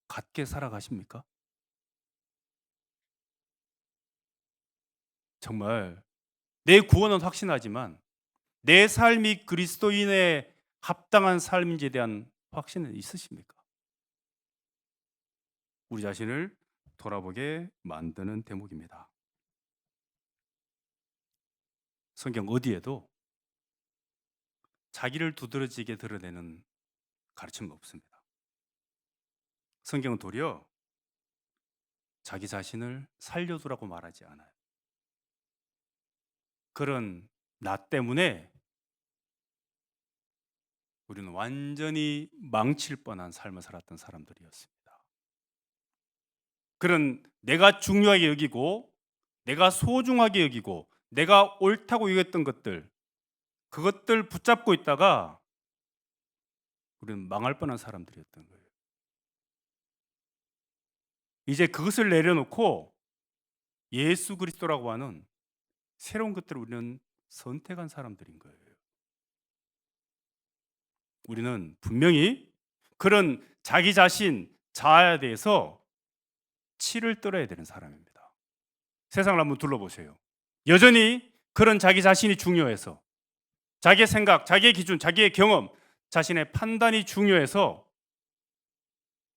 같게 살아가십니까? 정말 내 구원은 확신하지만 내 삶이 그리스도인의 합당한 삶인지에 대한 확신은 있으십니까? 우리 자신을 돌아보게 만드는 대목입니다. 성경 어디에도 자기를 두드러지게 드러내는 가르침은 없습니다. 성경은 도리어 자기 자신을 살려두라고 말하지 않아요. 그런 나 때문에 우리는 완전히 망칠 뻔한 삶을 살았던 사람들이었습니다. 그런 내가 중요하게 여기고 내가 소중하게 여기고 내가 옳다고 여겼던 것들, 그것들 붙잡고 있다가 우리는 망할 뻔한 사람들이었던 거예요. 이제 그것을 내려놓고 예수 그리스도라고 하는 새로운 것들을 우리는 선택한 사람들인 거예요. 우리는 분명히 그런 자기 자신, 자아에 대해서 치를 떨어야 되는 사람입니다. 세상을 한번 둘러보세요. 여전히 그런 자기 자신이 중요해서 자기의 생각, 자기의 기준, 자기의 경험, 자신의 판단이 중요해서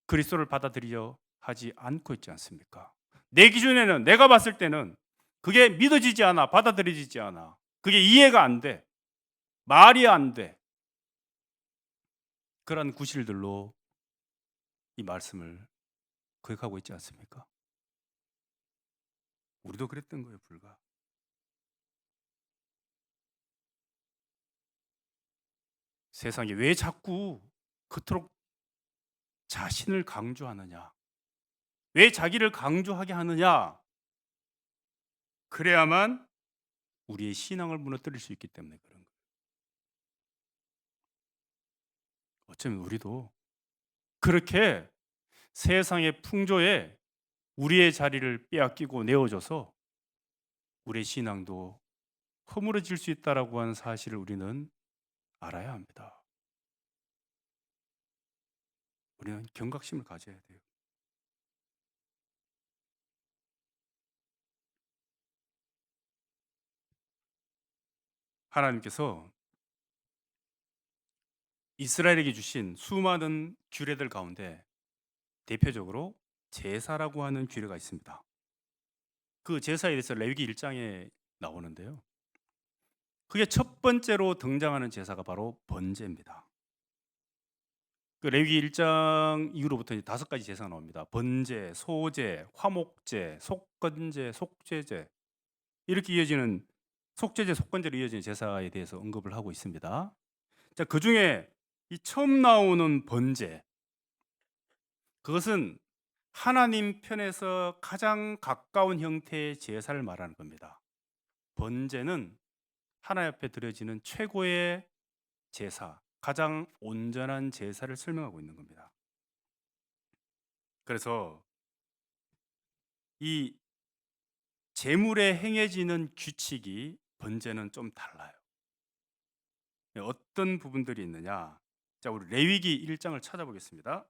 그리스도를 받아들이려 하지 않고 있지 않습니까? 내 기준에는, 내가 봤을 때는 그게 믿어지지 않아, 받아들여지지 않아. 그게 이해가 안 돼. 말이 안 돼. 그런 구실들로 이 말씀을 거역하고 있지 않습니까? 우리도 그랬던 거예요, 불과. 세상에 왜 자꾸 그토록 자신을 강조하느냐? 왜 자기를 강조하게 하느냐? 그래야만 우리의 신앙을 무너뜨릴 수 있기 때문에 그런 거예요. 어쩌면 우리도 그렇게 세상의 풍조에 우리의 자리를 빼앗기고 내어줘서 우리의 신앙도 허물어질 수 있다라고 하는 사실을 우리는 알아야 합니다. 우리는 경각심을 가져야 돼요. 하나님께서 이스라엘에게 주신 수많은 규례들 가운데 대표적으로 제사라고 하는 규례가 있습니다. 그 제사에 대해서 레위기 1장에 나오는데요. 그게 첫 번째로 등장하는 제사가 바로 번제입니다. 그 레위기 1장 이후로부터 이제 5가지 제사가 나옵니다. 번제, 소제, 화목제, 속건제, 속죄제, 이렇게 이어지는 속죄제, 속건제로 이어지는 제사에 대해서 언급을 하고 있습니다. 자, 그중에 이 처음 나오는 번제, 그것은 하나님 편에서 가장 가까운 형태의 제사를 말하는 겁니다. 번제는 하나님 앞에 드려지는 최고의 제사, 가장 온전한 제사를 설명하고 있는 겁니다. 그래서 이 제물에 행해지는 규칙이 번제는 좀 달라요. 어떤 부분들이 있느냐? 자, 우리 레위기 1장을 찾아보겠습니다.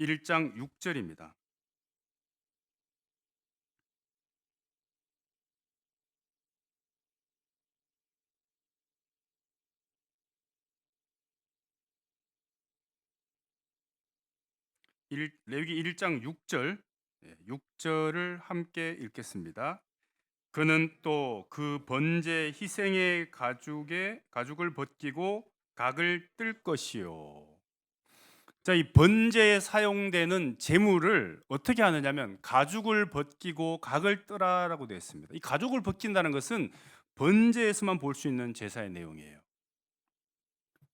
1장 6절입니다. 레위기 1장 6절, 6절을 함께 읽겠습니다. 그는 또 그 번제 희생의 가죽을 벗기고 각을 뜰 것이요. 자, 이 번제에 사용되는 제물을 어떻게 하느냐면 가죽을 벗기고 각을 뜨라라고 되어 있습니다. 이 가죽을 벗긴다는 것은 번제에서만 볼 수 있는 제사의 내용이에요.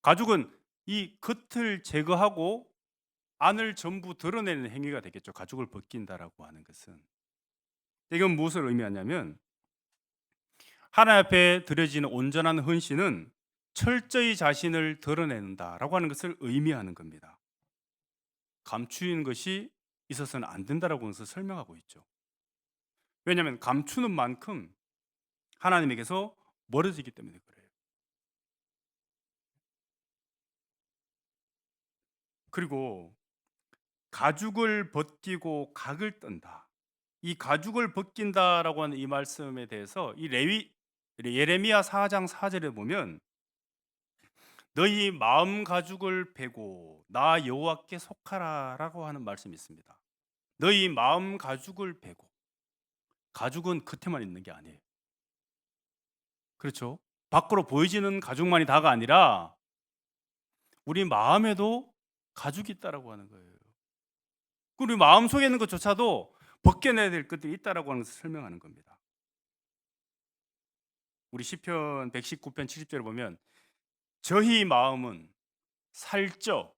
가죽은 이 겉을 제거하고 안을 전부 드러내는 행위가 되겠죠. 가죽을 벗긴다라고 하는 것은. 이건 무엇을 의미하냐면 하나님 앞에 드려지는 온전한 헌신은 철저히 자신을 드러낸다라고 하는 것을 의미하는 겁니다. 감추는 것이 있어서는 안 된다라고 하는 것을 설명하고 있죠. 왜냐하면 감추는 만큼 하나님에게서 멀어지기 때문에 그래요. 그리고 가죽을 벗기고 각을 뜬다. 이 가죽을 벗긴다라고 하는 이 말씀에 대해서 이 예레미야 4장 4절에 보면 너희 마음 가죽을 베고 나 여호와께 속하라라고 하는 말씀이 있습니다. 너희 마음 가죽을 베고, 가죽은 겉에만 있는 게 아니에요. 그렇죠? 밖으로 보여지는 가죽만이 다가 아니라 우리 마음에도 가죽이 있다라고 하는 거예요. 우리 마음 속에 있는 것조차도 벗겨내야 될 것들이 있다라고 하는 것을 설명하는 겁니다. 우리 시편 119편 70절에 보면 저희 마음은 살쪄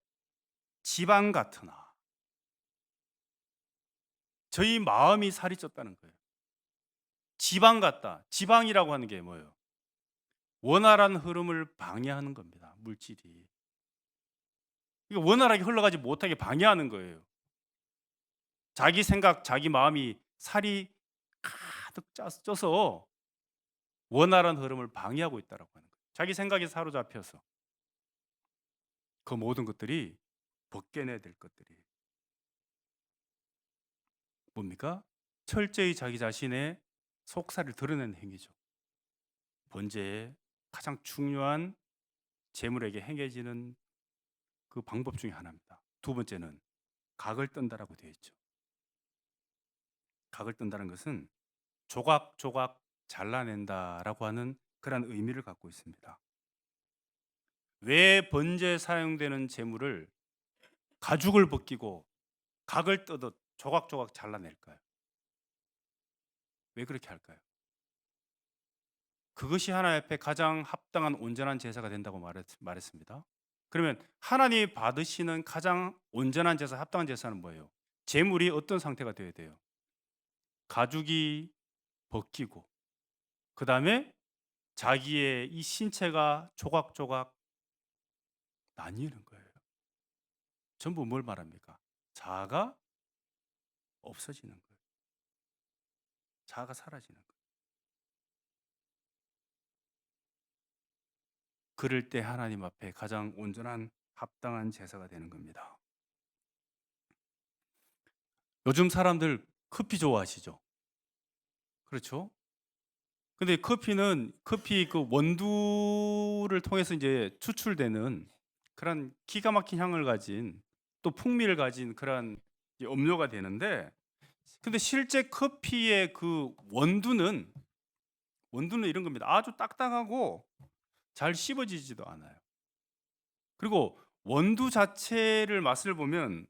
지방 같으나, 저희 마음이 살이 쪘다는 거예요. 지방 같다. 지방이라고 하는 게 뭐예요? 원활한 흐름을 방해하는 겁니다. 물질이. 이거 원활하게 흘러가지 못하게 방해하는 거예요. 자기 생각, 자기 마음이 살이 가득 쪄서 원활한 흐름을 방해하고 있다라고 하는 거예요. 자기 생각에 사로잡혀서 그 모든 것들이 벗겨내야 될 것들이 뭡니까? 철저히 자기 자신의 속살을 드러내는 행위죠. 번제의 가장 중요한 재물에게 행해지는 그 방법 중에 하나입니다. 두 번째는 각을 뜬다라고 되어 있죠. 각을 뜬다는 것은 조각조각 잘라낸다라고 하는 그런 의미를 갖고 있습니다. 왜 번제에 사용되는 재물을 가죽을 벗기고 각을 뜨듯 조각조각 잘라낼까요? 왜 그렇게 할까요? 그것이 하나님 앞에 가장 합당한 온전한 제사가 된다고 말했습니다. 그러면 하나님이 받으시는 가장 온전한 제사, 합당한 제사는 뭐예요? 제물이 어떤 상태가 되어야 돼요? 가죽이 벗기고 그 다음에 자기의 이 신체가 조각조각 나뉘는 거예요. 전부 뭘 말합니까? 자아가 없어지는 거예요. 자아가 사라지는 거예요. 그럴 때 하나님 앞에 가장 온전한 합당한 제사가 되는 겁니다. 요즘 사람들 커피 좋아하시죠? 그렇죠? 근데 커피는 커피 그 원두를 통해서 이제 추출되는 그런 기가 막힌 향을 가진 또 풍미를 가진 그런 음료가 되는데, 근데 실제 커피의 그 원두는 이런 겁니다. 아주 딱딱하고 잘 씹어지지도 않아요. 그리고 원두 자체를 맛을 보면,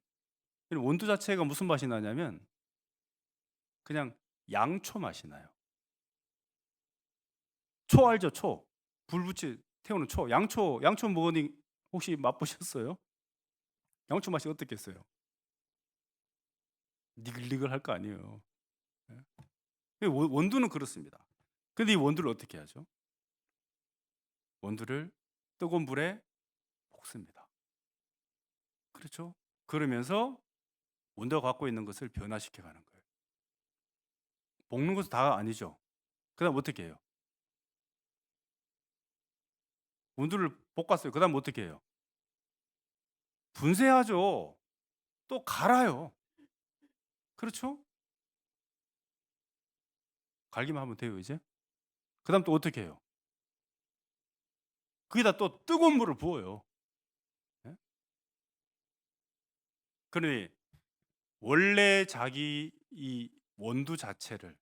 원두 자체가 무슨 맛이 나냐면 그냥 양초 맛이 나요. 초 알죠? 초. 불 붙이 태우는 초. 양초 먹으니 혹시 맛보셨어요? 양초 맛이 어떻겠어요? 니글니글할 거 아니에요. 예? 원두는 그렇습니다. 근데 이 원두를 어떻게 하죠? 원두를 뜨거운 불에 볶습니다. 그렇죠? 그러면서 원두가 갖고 있는 것을 변화시켜 가는 거예요. 볶는 것도 다 아니죠. 그다음 어떻게 해요? 원두를 볶았어요. 그다음 어떻게 해요? 분쇄하죠. 또 갈아요. 그렇죠? 갈기만 하면 돼요, 이제. 그다음 또 어떻게 해요? 거기다 또 뜨거운 물을 부어요. 예? 그러니 원래 자기 이 원두 자체를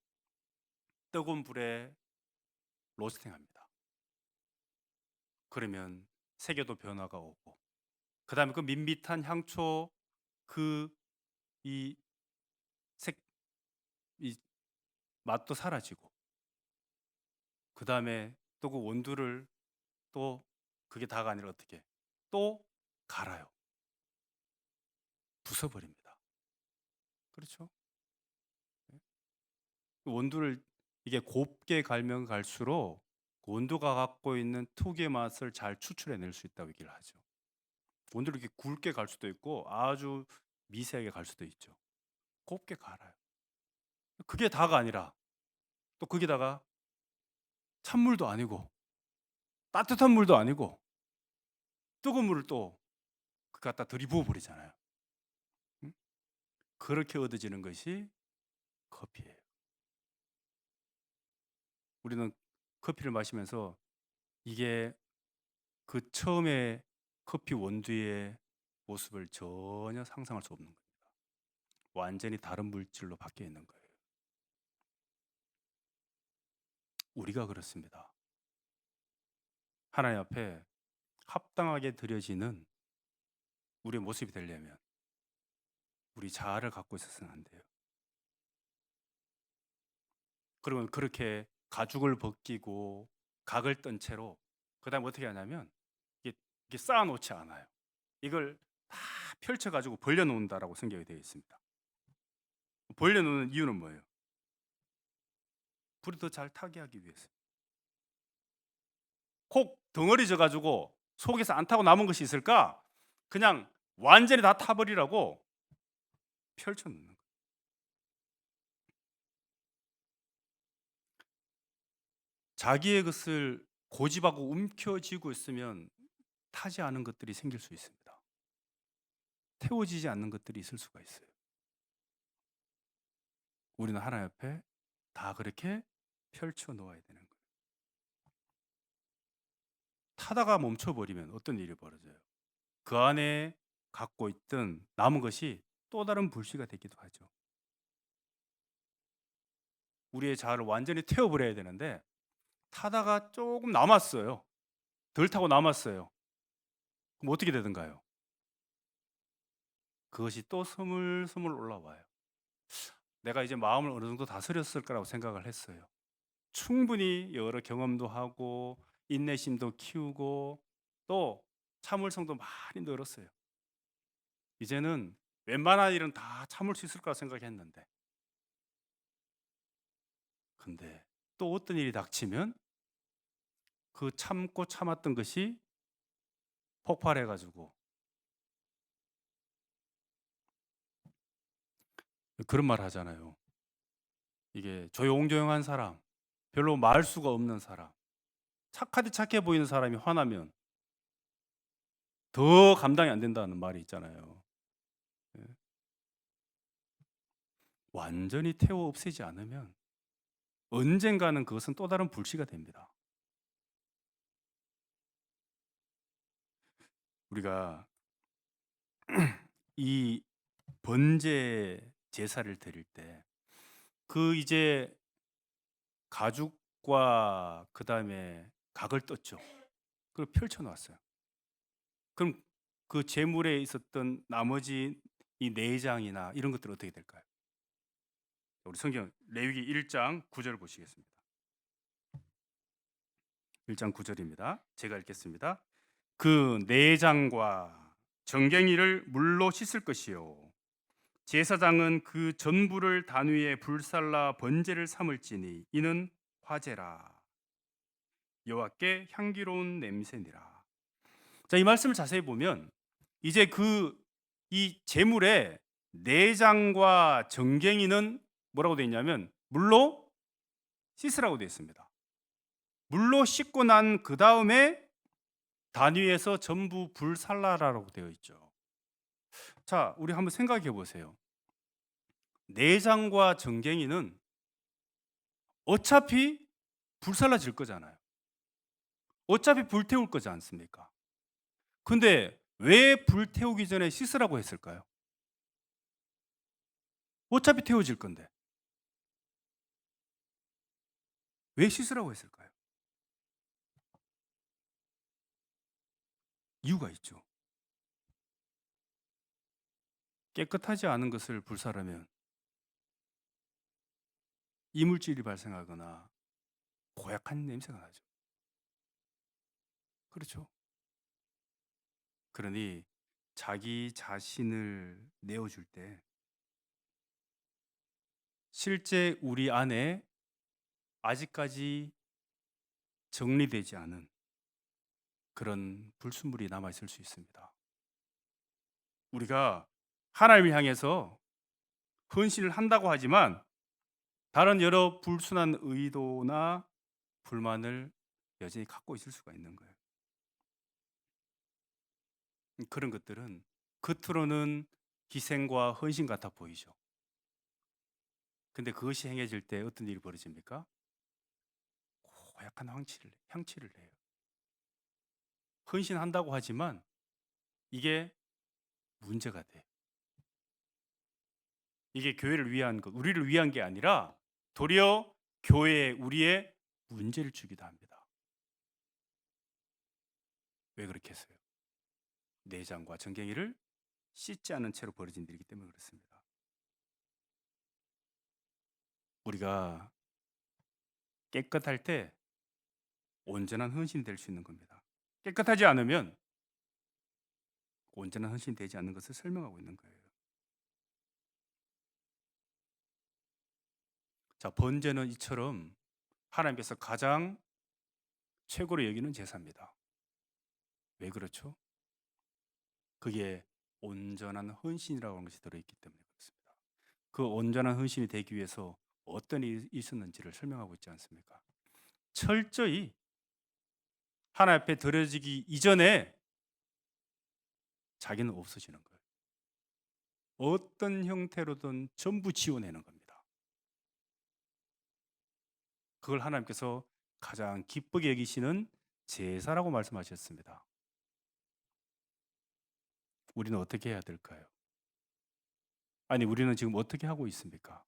뜨거운 불에 로스팅합니다. 그러면 색에도 변화가 오고, 그다음에 그 밋밋한 향초 그 이 색 이 맛도 사라지고, 그다음에 또 그 원두를 또 그게 다가 아니라 어떻게 또 갈아요. 부숴버립니다. 그렇죠? 예? 그 원두를 이게 곱게 갈면 갈수록 그 원두가 갖고 있는 특유의 맛을 잘 추출해낼 수 있다고 얘기를 하죠. 원두를 이렇게 굵게 갈 수도 있고 아주 미세하게 갈 수도 있죠. 곱게 갈아요. 그게 다가 아니라 또 거기다가 찬물도 아니고 따뜻한 물도 아니고 뜨거운 물을 또 갖다 들이부어 버리잖아요. 응? 그렇게 얻어지는 것이 커피예요. 우리는 커피를 마시면서 이게 그 처음에 커피 원두의 모습을 전혀 상상할 수 없는 겁니다. 완전히 다른 물질로 바뀌어 있는 거예요. 우리가 그렇습니다. 하나님 앞에 합당하게 드려지는 우리의 모습이 되려면 우리 자아를 갖고 있어서는 안 돼요. 그러면 그렇게 가죽을 벗기고 각을 떤 채로 그다음에 어떻게 하냐면 이게 쌓아놓지 않아요. 이걸 다 펼쳐가지고 벌려놓는다라고 생각이 되어 있습니다. 벌려놓는 이유는 뭐예요? 불이 더 잘 타게 하기 위해서. 콕 덩어리 져가지고 속에서 안 타고 남은 것이 있을까? 그냥 완전히 다 타버리라고 펼쳐놓는 거예요. 자기의 것을 고집하고 움켜쥐고 있으면 타지 않은 것들이 생길 수 있습니다. 태워지지 않는 것들이 있을 수가 있어요. 우리는 하나님 앞에 다 그렇게 펼쳐 놓아야 되는 거예요. 타다가 멈춰버리면 어떤 일이 벌어져요? 그 안에 갖고 있던 남은 것이 또 다른 불씨가 되기도 하죠. 우리의 자아를 완전히 태워버려야 되는데 타다가 조금 남았어요. 덜 타고 남았어요. 그럼 어떻게 되던가요? 그것이 또 스물스물 올라와요. 내가 이제 마음을 어느 정도 다스렸을 거라고 생각을 했어요. 충분히 여러 경험도 하고 인내심도 키우고 또 참을성도 많이 늘었어요. 이제는 웬만한 일은 다 참을 수 있을 거라 생각했는데, 근데 또 어떤 일이 닥치면 그 참고 참았던 것이 폭발해 가지고 그런 말 하잖아요. 이게 조용조용한 사람, 별로 말수가 없는 사람, 착하디 착해 보이는 사람이 화나면 더 감당이 안 된다는 말이 있잖아요. 예. 완전히 태워 없애지 않으면 언젠가는 그것은 또 다른 불씨가 됩니다. 우리가 이 번제 제사를 드릴 때 그 이제 가죽과 그다음에 각을 떴죠. 그걸 펼쳐 놨어요. 그럼 그 제물에 있었던 나머지 이 내장이나 이런 것들은 어떻게 될까요? 우리 성경 레위기 1장 9절 보시겠습니다. 1장 9절입니다. 제가 읽겠습니다. 그 내장과 정갱이를 물로 씻을 것이요 제사장은 그 전부를 단 위에 불살라 번제를 삼을지니 이는 화제라 여호와께 향기로운 냄새니라. 자, 이 말씀을 자세히 보면 이제 그 이 제물의 내장과 정갱이는 뭐라고 되어 있냐면 물로 씻으라고 되어 있습니다. 물로 씻고 난 그 다음에 단위에서 전부 불살라라고 되어 있죠. 자, 우리 한번 생각해 보세요. 내장과 정갱이는 어차피 불살라질 거잖아요. 어차피 불태울 거지 않습니까? 근데 왜 불태우기 전에 씻으라고 했을까요? 어차피 태워질 건데 왜 씻으라고 했을까요? 이유가 있죠. 깨끗하지 않은 것을 불살하면 이물질이 발생하거나 고약한 냄새가 나죠. 그렇죠. 그러니 자기 자신을 내어줄 때 실제 우리 안에 아직까지 정리되지 않은 그런 불순물이 남아 있을 수 있습니다. 우리가 하나님을 향해서 헌신을 한다고 하지만 다른 여러 불순한 의도나 불만을 여전히 갖고 있을 수가 있는 거예요. 그런 것들은 겉으로는 희생과 헌신 같아 보이죠. 근데 그것이 행해질 때 어떤 일이 벌어집니까? 고약한 향취를 해요. 헌신한다고 하지만 이게 문제가 돼. 이게 교회를 위한 것, 우리를 위한 게 아니라 도리어 교회에 우리의 문제를 주기도 합니다. 왜 그렇게 했어요? 내장과 정갱이를 씻지 않은 채로 벌어진 일이기 때문에 그렇습니다. 우리가 깨끗할 때 온전한 헌신이 될 수 있는 겁니다. 깨끗하지 않으면 온전한 헌신이 되지 않는 것을 설명하고 있는 거예요. 자, 번제는 이처럼 하나님께서 가장 최고로 여기는 제사입니다. 왜 그렇죠? 그게 온전한 헌신이라고 하는 것이 들어있기 때문에 그렇습니다. 그 온전한 헌신이 되기 위해서 어떤 일이 있었는지를 설명하고 있지 않습니까? 철저히 하나님 앞에 드려지기 이전에 자기는 없어지는 거예요. 어떤 형태로든 전부 지워내는 겁니다. 그걸 하나님께서 가장 기쁘게 여기시는 제사라고 말씀하셨습니다. 우리는 어떻게 해야 될까요? 아니, 우리는 지금 어떻게 하고 있습니까?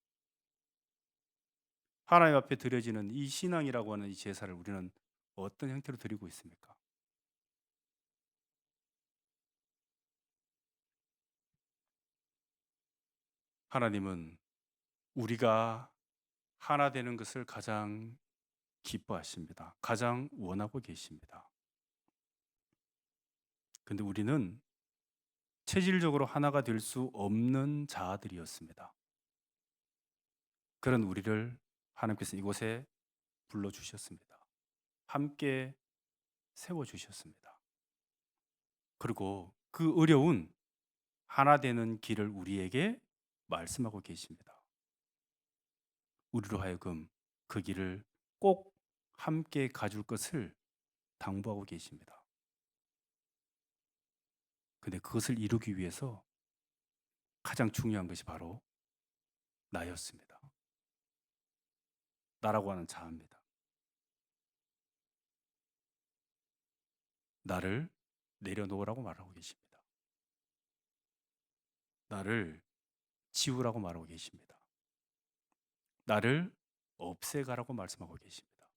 하나님 앞에 드려지는 이 신앙이라고 하는 이 제사를 우리는 어떤 형태로 드리고 있습니까? 하나님은 우리가 하나 되는 것을 가장 기뻐하십니다. 가장 원하고 계십니다. 근데 우리는 체질적으로 하나가 될 수 없는 자아들이었습니다. 그런 우리를 하나님께서 이곳에 불러주셨습니다. 함께 세워주셨습니다. 그리고 그 어려운 하나 되는 길을 우리에게 말씀하고 계십니다. 우리로 하여금 그 길을 꼭 함께 가줄 것을 당부하고 계십니다. 근데 그것을 이루기 위해서 가장 중요한 것이 바로 나였습니다. 나라고 하는 자아입니다. 나를 내려놓으라고 말하고 계십니다. 나를 지우라고 말하고 계십니다. 나를 없애가라고 말씀하고 계십니다.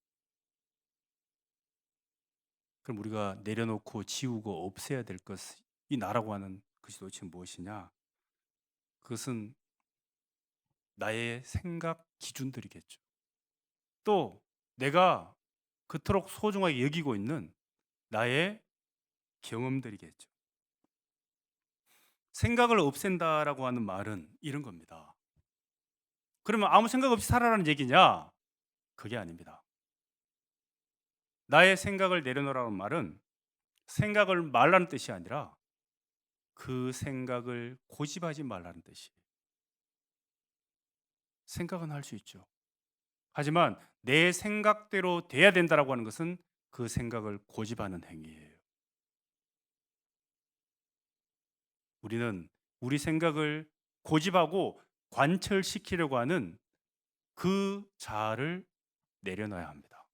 그럼 우리가 내려놓고 지우고 없애야 될 것이 이 나라고 하는 것이 도대체 무엇이냐? 그것은 나의 생각 기준들이겠죠. 또 내가 그토록 소중하게 여기고 있는 나의 경험들이겠죠. 생각을 없앤다라고 하는 말은 이런 겁니다. 그러면 아무 생각 없이 살아라는 얘기냐? 그게 아닙니다. 나의 생각을 내려놓으라는 말은 생각을 말라는 뜻이 아니라 그 생각을 고집하지 말라는 뜻이에요. 생각은 할 수 있죠. 하지만 내 생각대로 돼야 된다라고 하는 것은 그 생각을 고집하는 행위예요. 우리는 우리 생각을 고집하고 관철시키려고 하는 그 자아를 내려놔야 합니다.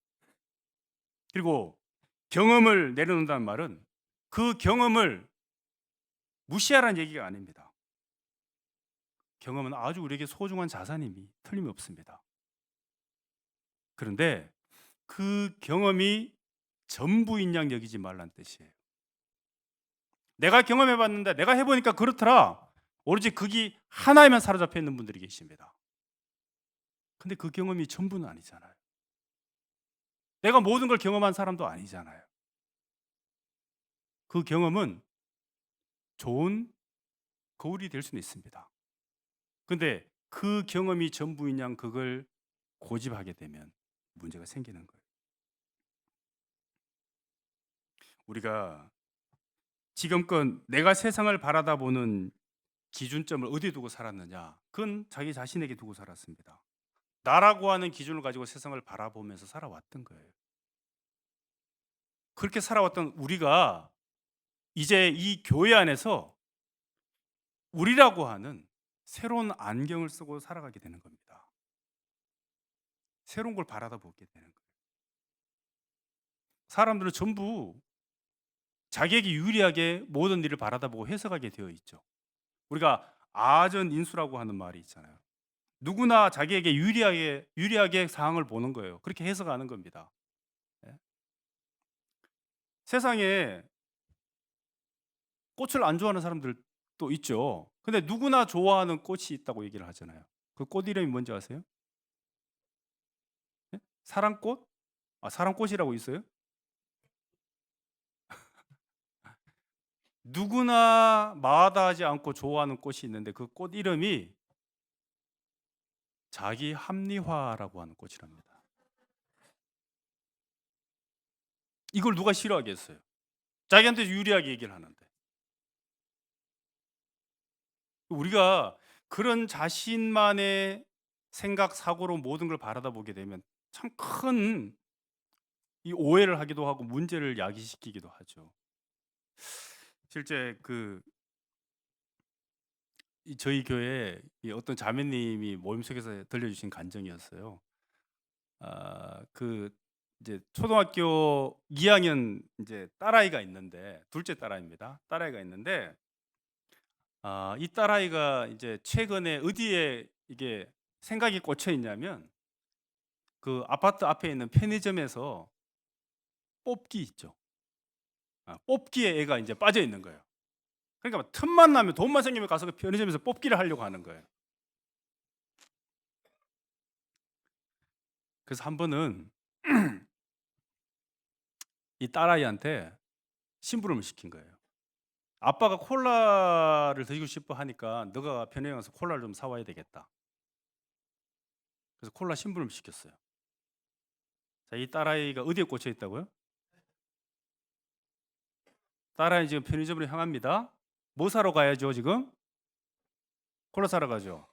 그리고 경험을 내려놓는다는 말은 그 경험을 무시하라는 얘기가 아닙니다. 경험은 아주 우리에게 소중한 자산임이 틀림없습니다. 그런데 그 경험이 전부인 양 여기지 말란 뜻이에요. 내가 경험해 봤는데 내가 해보니까 그렇더라. 오로지 그게 하나에만 사로잡혀 있는 분들이 계십니다. 근데 그 경험이 전부는 아니잖아요. 내가 모든 걸 경험한 사람도 아니잖아요. 그 경험은 좋은 거울이 될 수는 있습니다. 근데 그 경험이 전부인 양 그걸 고집하게 되면 문제가 생기는 거예요. 우리가 지금껏 내가 세상을 바라다 보는 기준점을 어디에 두고 살았느냐? 그건 자기 자신에게 두고 살았습니다. 나라고 하는 기준을 가지고 세상을 바라보면서 살아왔던 거예요. 그렇게 살아왔던 우리가 이제 이 교회 안에서 우리라고 하는 새로운 안경을 쓰고 살아가게 되는 겁니다. 새로운 걸 바라다 보게 되는 거예요. 사람들은 전부 자기에게 유리하게 모든 일을 바라다 보고 해석하게 되어 있죠. 우리가 아전인수라고 하는 말이 있잖아요. 누구나 자기에게 유리하게 상황을 보는 거예요. 그렇게 해석하는 겁니다. 예? 세상에 꽃을 안 좋아하는 사람들도 있죠. 근데 누구나 좋아하는 꽃이 있다고 얘기를 하잖아요. 그 꽃 이름이 뭔지 아세요? 예? 사랑꽃? 아, 사랑꽃이라고 있어요? 누구나 마다하지 않고 좋아하는 꽃이 있는데 그 꽃 이름이 자기 합리화라고 하는 꽃이랍니다. 이걸 누가 싫어하겠어요? 자기한테 유리하게 얘기를 하는데. 우리가 그런 자신만의 생각, 사고로 모든 걸 바라다 보게 되면 참 큰 이 오해를 하기도 하고 문제를 야기시키기도 하죠. 실제 이 저희 교회에 이 어떤 자매님이 모임 속에서 들려주신 간증이었어요. 그 이제 초등학교 2학년 이제 딸아이가 있는데 둘째 딸아이입니다. 딸아이가 있는데 이 딸아이가 이제 최근에 어디에 이게 생각이 꽂혀 있냐면 그 아파트 앞에 있는 편의점에서 뽑기 있죠. 뽑기에 애가 이제 빠져 있는 거예요. 그러니까 막 틈만 나면 돈만 생기면 가서 그 편의점에서 뽑기를 하려고 하는 거예요. 그래서 한 번은 이 딸아이한테 심부름을 시킨 거예요. 아빠가 콜라를 드시고 싶어 하니까 너가 편의점 가서 콜라를 좀 사와야 되겠다. 그래서 콜라 심부름 시켰어요. 자, 이 딸아이가 어디에 꽂혀 있다고요? 딸아이 지금 편의점으로 향합니다. 뭐 사러 가야죠 지금? 콜라 사러 가죠.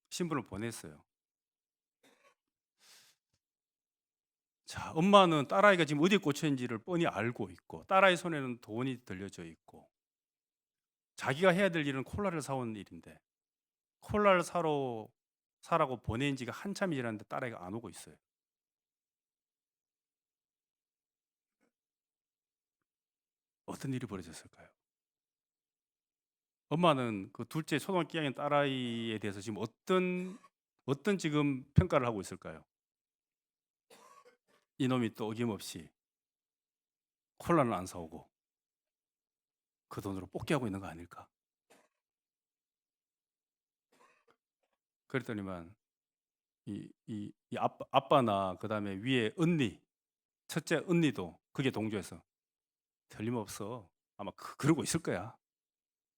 심부름을 보냈어요. 자, 엄마는 딸아이가 지금 어디에 꽂혀 있는지를 뻔히 알고 있고 딸아이 손에는 돈이 들려져 있고 자기가 해야 될 일은 콜라를 사오는 일인데 콜라를 사라고 보낸 지가 한참이 지났는데 딸아이가 안 오고 있어요. 어떤 일이 벌어졌을까요? 엄마는 그 둘째 초등학교 2학년 딸아이에 대해서 지금 어떤 지금 평가를 하고 있을까요? 이놈이 또 어김없이 콜라는 안 사오고 그 돈으로 뽑기하고 있는 거 아닐까? 그랬더니만 이 아빠나 그 다음에 위에 언니, 첫째 언니도 그게 동조해서 틀림없어. 아마 그러고 있을 거야.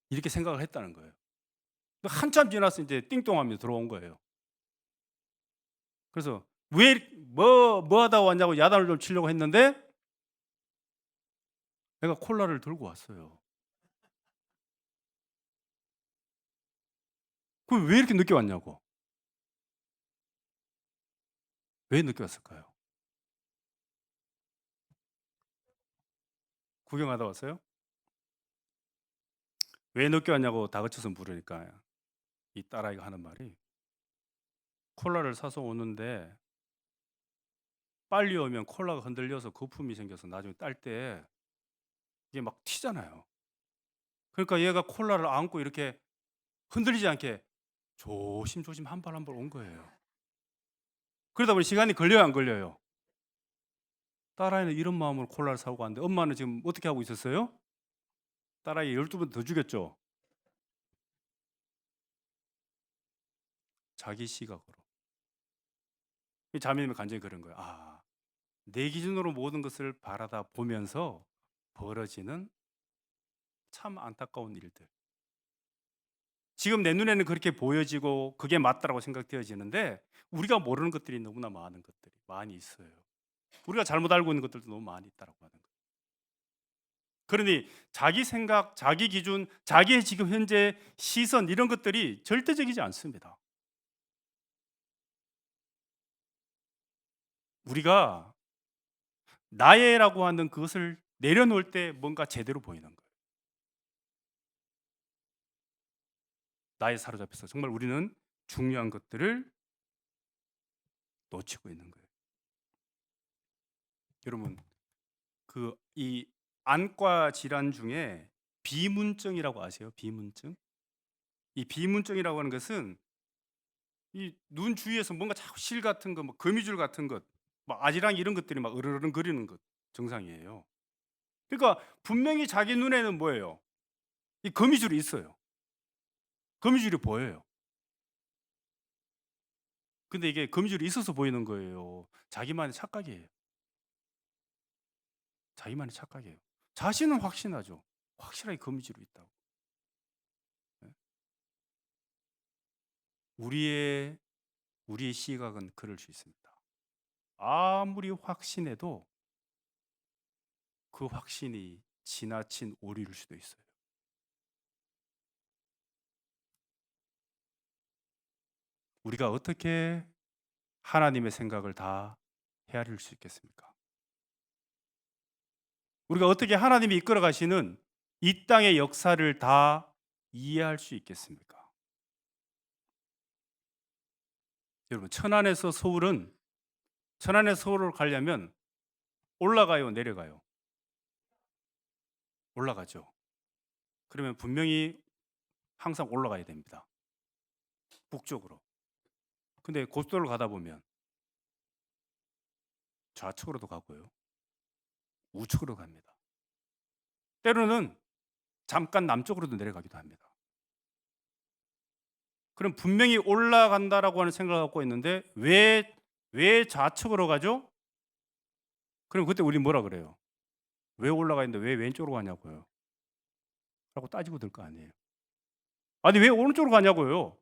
이렇게 생각을 했다는 거예요. 한참 지나서 이제 띵동하면서 들어온 거예요. 그래서 뭐 하다 왔냐고 야단을 좀 치려고 했는데 내가 콜라를 들고 왔어요. 그럼 왜 이렇게 늦게 왔냐고. 왜 늦게 왔을까요? 구경하다 왔어요? 왜 늦게 왔냐고 다그쳐서 물으니까 이 딸아이가 하는 말이 콜라를 사서 오는데 빨리 오면 콜라가 흔들려서 거품이 생겨서 나중에 딸 때 이게 막 튀잖아요. 그러니까 얘가 콜라를 안고 이렇게 흔들리지 않게 조심조심 한 발 한 발 온 거예요. 그러다 보니 시간이 걸려요, 안 걸려요? 딸아이는 이런 마음으로 콜라를 사고 왔는데 엄마는 지금 어떻게 하고 있었어요? 딸아이 12번 더 주겠죠. 자기 시각으로. 이 자매님의 간증이 그런 거예요. 아, 내 기준으로 모든 것을 바라다 보면서 벌어지는 참 안타까운 일들. 지금 내 눈에는 그렇게 보여지고 그게 맞다라고 생각되어지는데 우리가 모르는 것들이 너무나 많은 것들이 많이 있어요. 우리가 잘못 알고 있는 것들도 너무 많이 있다라고 하는 거예요. 그러니 자기 생각, 자기 기준, 자기의 지금 현재 시선 이런 것들이 절대적이지 않습니다. 우리가 나의라고 하는 그것을 내려놓을 때 뭔가 제대로 보이는 거예요. 나에 사로잡혀서 정말 우리는 중요한 것들을 놓치고 있는 거예요. 여러분, 그 이 안과 질환 중에 비문증이라고 아세요? 비문증? 이 비문증이라고 하는 것은 이 눈 주위에서 뭔가 자꾸 실 같은 거, 뭐 거미줄 같은 것, 막 아지랑 이런 것들이 막 으르렁거리는 것 증상이에요. 그러니까 분명히 자기 눈에는 뭐예요? 이 거미줄이 있어요. 거미줄이 보여요. 근데 이게 거미줄이 있어서 보이는 거예요. 자기만의 착각이에요. 자기만의 착각이에요. 자신은 확신하죠. 확실하게 거미줄이 있다고. 예. 우리의 시각은 그럴 수 있습니다. 아무리 확신해도 그 확신이 지나친 오류일 수도 있어요. 우리가 어떻게 하나님의 생각을 다 헤아릴 수 있겠습니까? 우리가 어떻게 하나님이 이끌어 가시는 이 땅의 역사를 다 이해할 수 있겠습니까? 여러분, 천안에서 서울을 가려면 올라가요, 내려가요? 올라가죠. 그러면 분명히 항상 올라가야 됩니다. 북쪽으로. 근데 고속도로를 가다 보면 좌측으로도 가고요. 우측으로 갑니다. 때로는 잠깐 남쪽으로도 내려가기도 합니다. 그럼 분명히 올라간다라고 하는 생각을 갖고 있는데 왜 좌측으로 가죠? 그럼 그때 우리 뭐라 그래요? 왜 올라가 있는데 왜 왼쪽으로 가냐고요? 라고 따지고 들 거 아니에요. 아니 왜 오른쪽으로 가냐고요?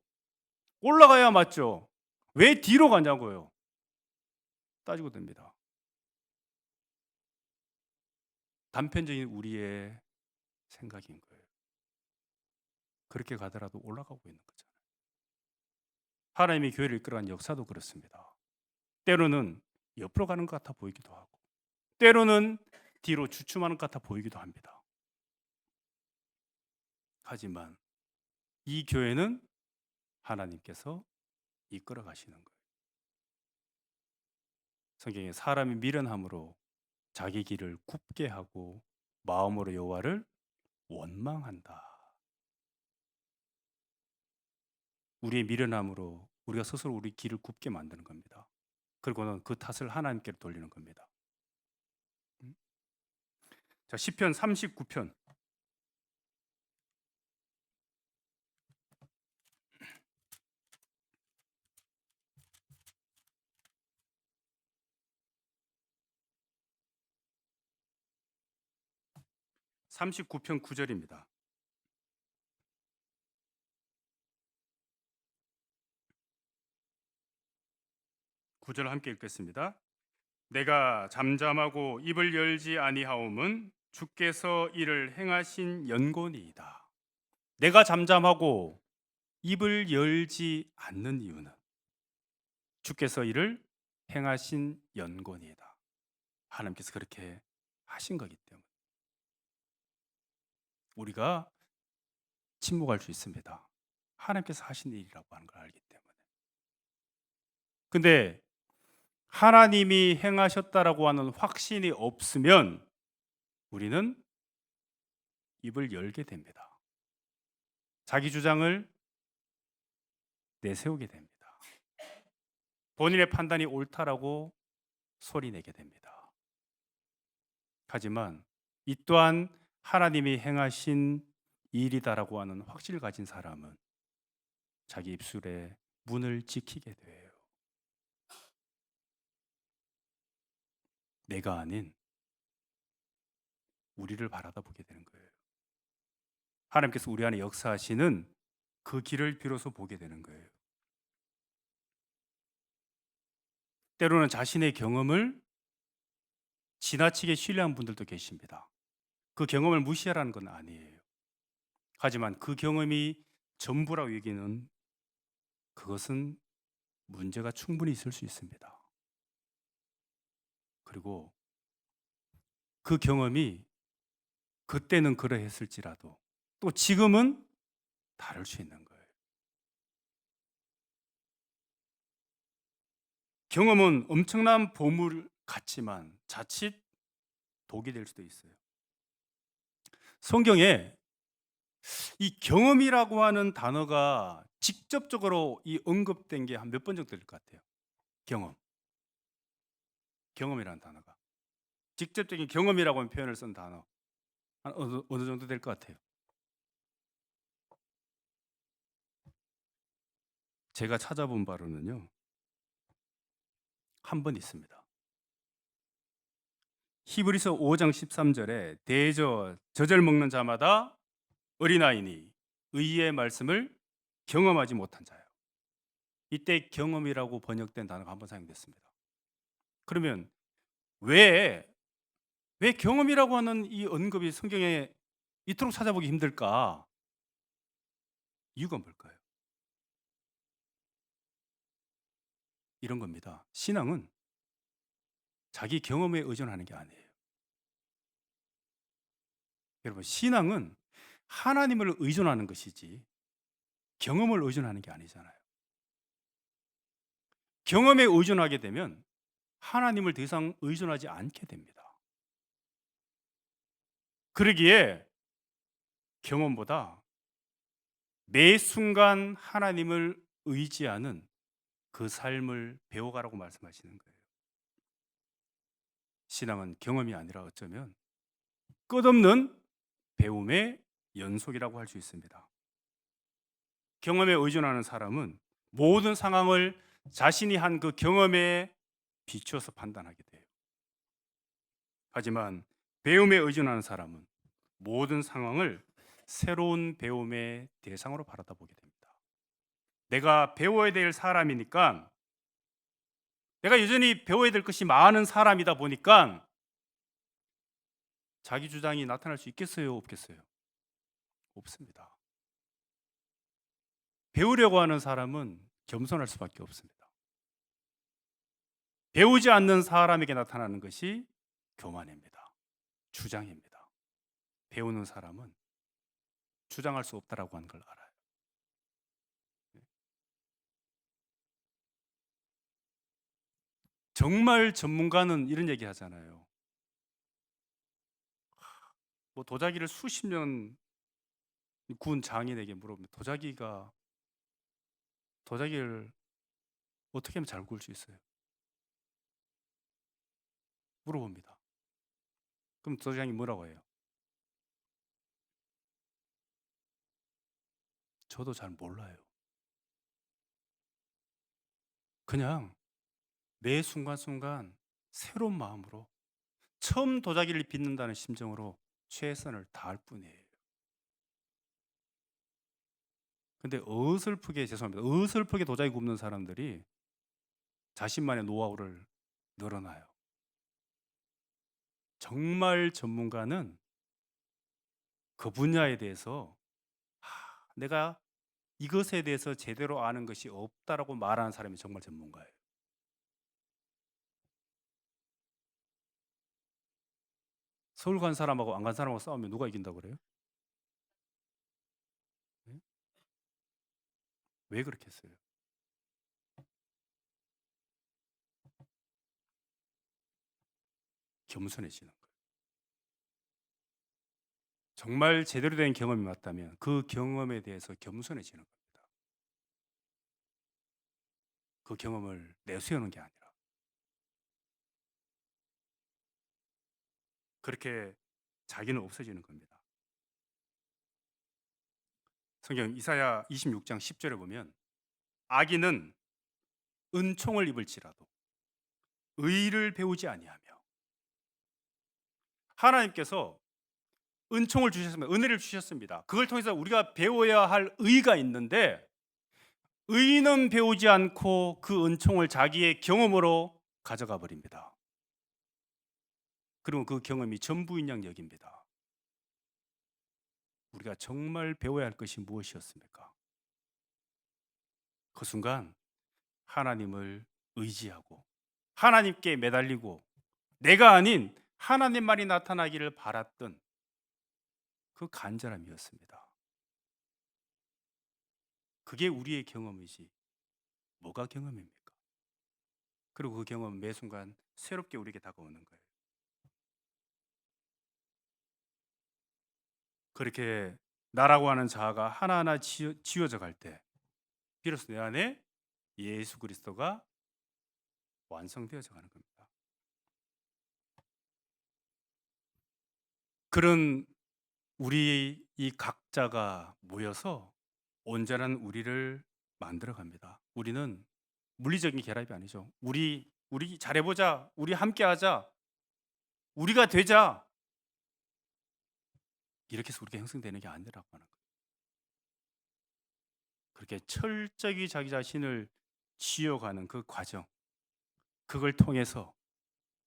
올라가야 맞죠. 왜 뒤로 가냐고요? 따지고 듭니다. 단편적인 우리의 생각인 거예요. 그렇게 가더라도 올라가고 있는 거잖아요. 하나님이 교회를 이끌어간 역사도 그렇습니다. 때로는 옆으로 가는 것 같아 보이기도 하고 때로는 뒤로 주춤하는 것 같아 보이기도 합니다. 하지만 이 교회는 하나님께서 이끌어 가시는 거예요. 성경에 사람이 미련함으로 자기 길을 굽게 하고 마음으로 여호와를 원망한다. 우리의 미련함으로 우리가 스스로 우리 길을 굽게 만드는 겁니다. 그리고는 그 탓을 하나님께 돌리는 겁니다. 자, 시편 39편 39편 9절입니다. 9절 함께 읽겠습니다. 내가 잠잠하고 입을 열지 아니하옴은 주께서 이를 행하신 연고니이다. 내가 잠잠하고 입을 열지 않는 이유는 주께서 이를 행하신 연고니이다. 하나님께서 그렇게 하신 거기 때문에 우리가 침묵할 수 있습니다. 하나님께서 하신 일이라고 하는 걸 알기 때문에. 근데 하나님이 행하셨다라고 하는 확신이 없으면 우리는 입을 열게 됩니다. 자기 주장을 내세우게 됩니다. 본인의 판단이 옳다라고 소리내게 됩니다. 하지만 이 또한 하나님이 행하신 일이다라고 하는 확신을 가진 사람은 자기 입술의 문을 지키게 돼요. 내가 아닌 우리를 바라다 보게 되는 거예요. 하나님께서 우리 안에 역사하시는 그 길을 비로소 보게 되는 거예요. 때로는 자신의 경험을 지나치게 신뢰한 분들도 계십니다. 그 경험을 무시하라는 건 아니에요. 하지만 그 경험이 전부라고 여기는 그것은 문제가 충분히 있을 수 있습니다. 그리고 그 경험이 그때는 그러했을지라도 또 지금은 다를 수 있는 거예요. 경험은 엄청난 보물 같지만 자칫 독이 될 수도 있어요. 성경에 이 경험이라고 하는 단어가 직접적으로 이 언급된 게 한 몇 번 정도 될 것 같아요. 경험이라는 단어가 직접적인 경험이라고 하는 표현을 쓴 단어 한 어느 정도 될 것 같아요. 제가 찾아본 바로는요, 한 번 있습니다. 히브리서 5장 13절에 대저 젖을 먹는 자마다 어린아이니 의의 말씀을 경험하지 못한 자요. 이때 경험이라고 번역된 단어가 한 번 사용됐습니다. 그러면 왜 경험이라고 하는 이 언급이 성경에 이토록 찾아보기 힘들까? 이유가 뭘까요? 이런 겁니다. 신앙은 자기 경험에 의존하는 게 아니에요. 여러분, 신앙은 하나님을 의존하는 것이지 경험을 의존하는 게 아니잖아요. 경험에 의존하게 되면 하나님을 더 이상 의존하지 않게 됩니다. 그러기에 경험보다 매 순간 하나님을 의지하는 그 삶을 배워가라고 말씀하시는 거예요. 신앙은 경험이 아니라 어쩌면 끝없는 배움의 연속이라고 할 수 있습니다. 경험에 의존하는 사람은 모든 상황을 자신이 한 그 경험에 비추어서 판단하게 돼요. 하지만 배움에 의존하는 사람은 모든 상황을 새로운 배움의 대상으로 바라다 보게 됩니다. 내가 배워야 될 사람이니까, 내가 여전히 배워야 될 것이 많은 사람이다 보니까 자기 주장이 나타날 수 있겠어요, 없겠어요? 없습니다. 배우려고 하는 사람은 겸손할 수밖에 없습니다. 배우지 않는 사람에게 나타나는 것이 교만입니다. 주장입니다. 배우는 사람은 주장할 수 없다라고 하는 걸 알아요. 정말 전문가는 이런 얘기 하잖아요. 뭐 도자기를 수십 년 구운 장인에게 물어보면 도자기를 어떻게 하면 잘 구울 수 있어요? 물어봅니다. 그럼 도자기 뭐라고 해요? 저도 잘 몰라요. 그냥 매 순간순간 새로운 마음으로 처음 도자기를 빚는다는 심정으로 최선을 다할 뿐이에요. 근데 어설프게 죄송합니다. 어설프게 도자기 굽는 사람들이 자신만의 노하우를 늘어나요. 정말 전문가는 그 분야에 대해서 내가 이것에 대해서 제대로 아는 것이 없다라고 말하는 사람이 정말 전문가예요. 서울 간 사람하고 안 간 사람하고 싸우면 누가 이긴다고 그래요? 네? 왜 그렇게 했어요? 겸손해지는 거예요. 정말 제대로 된 경험이 맞다면 그 경험에 대해서 겸손해지는 겁니다. 그 경험을 내세우는 게 아니라 그렇게 자기는 없어지는 겁니다. 성경 이사야 26장 10절에 보면 악인은 은총을 입을지라도 의를 배우지 아니하며 하나님께서 은총을 주셨습니다. 은혜를 주셨습니다. 그걸 통해서 우리가 배워야 할 의가 있는데 의는 배우지 않고 그 은총을 자기의 경험으로 가져가 버립니다. 그리고 그 경험이 전부인 양 여깁니다. 우리가 정말 배워야 할 것이 무엇이었습니까? 그 순간 하나님을 의지하고 하나님께 매달리고 내가 아닌 하나님만이 나타나기를 바랐던 그 간절함이었습니다. 그게 우리의 경험이지 뭐가 경험입니까? 그리고 그 경험은 매 순간 새롭게 우리에게 다가오는 거예요. 그렇게 나라고 하는 자아가 하나하나 지워져 갈 때 비로소 내 안에 예수 그리스도가 완성되어져 가는 겁니다. 그런 우리 이 각자가 모여서 온전한 우리를 만들어 갑니다. 우리는 물리적인 결합이 아니죠. 우리 잘해보자, 우리 함께하자, 우리가 되자 이렇게 해서 우리가 형성되는 게 아니라고 하는 거예요. 그렇게 철저히 자기 자신을 지어가는 그 과정, 그걸 통해서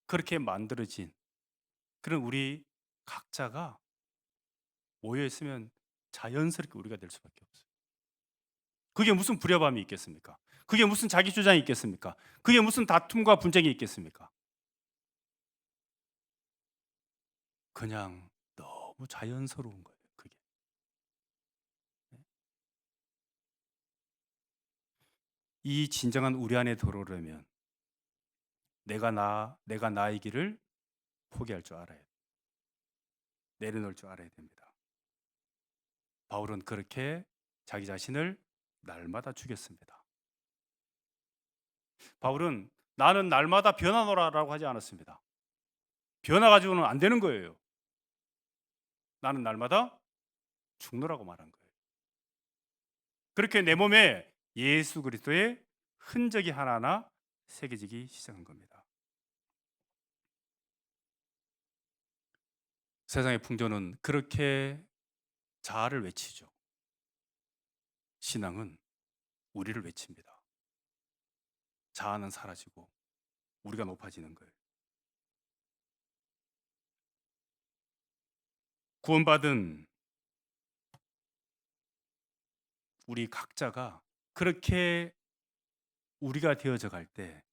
그렇게 만들어진 그런 우리 각자가 모여 있으면 자연스럽게 우리가 될 수밖에 없어요. 그게 무슨 불협함이 있겠습니까? 그게 무슨 자기 주장이 있겠습니까? 그게 무슨 다툼과 분쟁이 있겠습니까? 그냥 너무 자연스러운 거예요. 그게. 이 진정한 우리 안에 들어오려면 내가 나이기를 포기할 줄 알아야 돼. 내려놓을 줄 알아야 됩니다. 바울은 그렇게 자기 자신을 날마다 죽였습니다. 바울은 나는 날마다 변화노라라고 하지 않았습니다. 변화 가지고는 안 되는 거예요. 나는 날마다 죽노라고 말한 거예요. 그렇게 내 몸에 예수 그리스도의 흔적이 하나하나 새겨지기 시작한 겁니다. 세상의 풍조는 그렇게 자아를 외치죠. 신앙은 우리를 외칩니다. 자아는 사라지고 우리가 높아지는 거예요. 구원받은 우리 각자가 그렇게 우리가 되어져 갈 때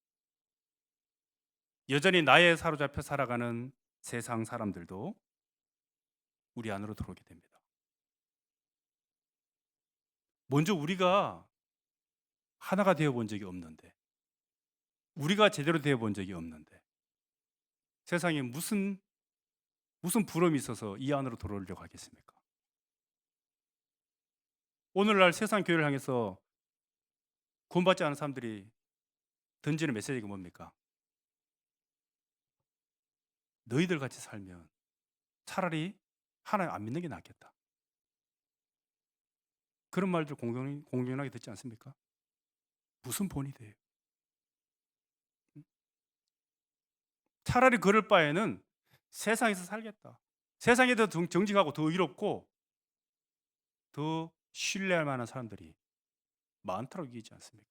여전히 나에 사로잡혀 살아가는 세상 사람들도 우리 안으로 들어오게 됩니다. 먼저 우리가 하나가 되어 본 적이 없는데, 우리가 제대로 되어 본 적이 없는데, 세상에 무슨 부름이 있어서 이 안으로 들어오려고 하겠습니까? 오늘날 세상 교회를 향해서 구원받지 않은 사람들이 던지는 메시지가 뭡니까? 너희들 같이 살면 차라리 하나님 안 믿는 게 낫겠다. 그런 말들 공공연하게 듣지 않습니까? 무슨 본이 돼요? 차라리 그럴 바에는 세상에서 살겠다. 세상에 더 정직하고 더 의롭고 더 신뢰할 만한 사람들이 많다고 얘기하지 않습니까?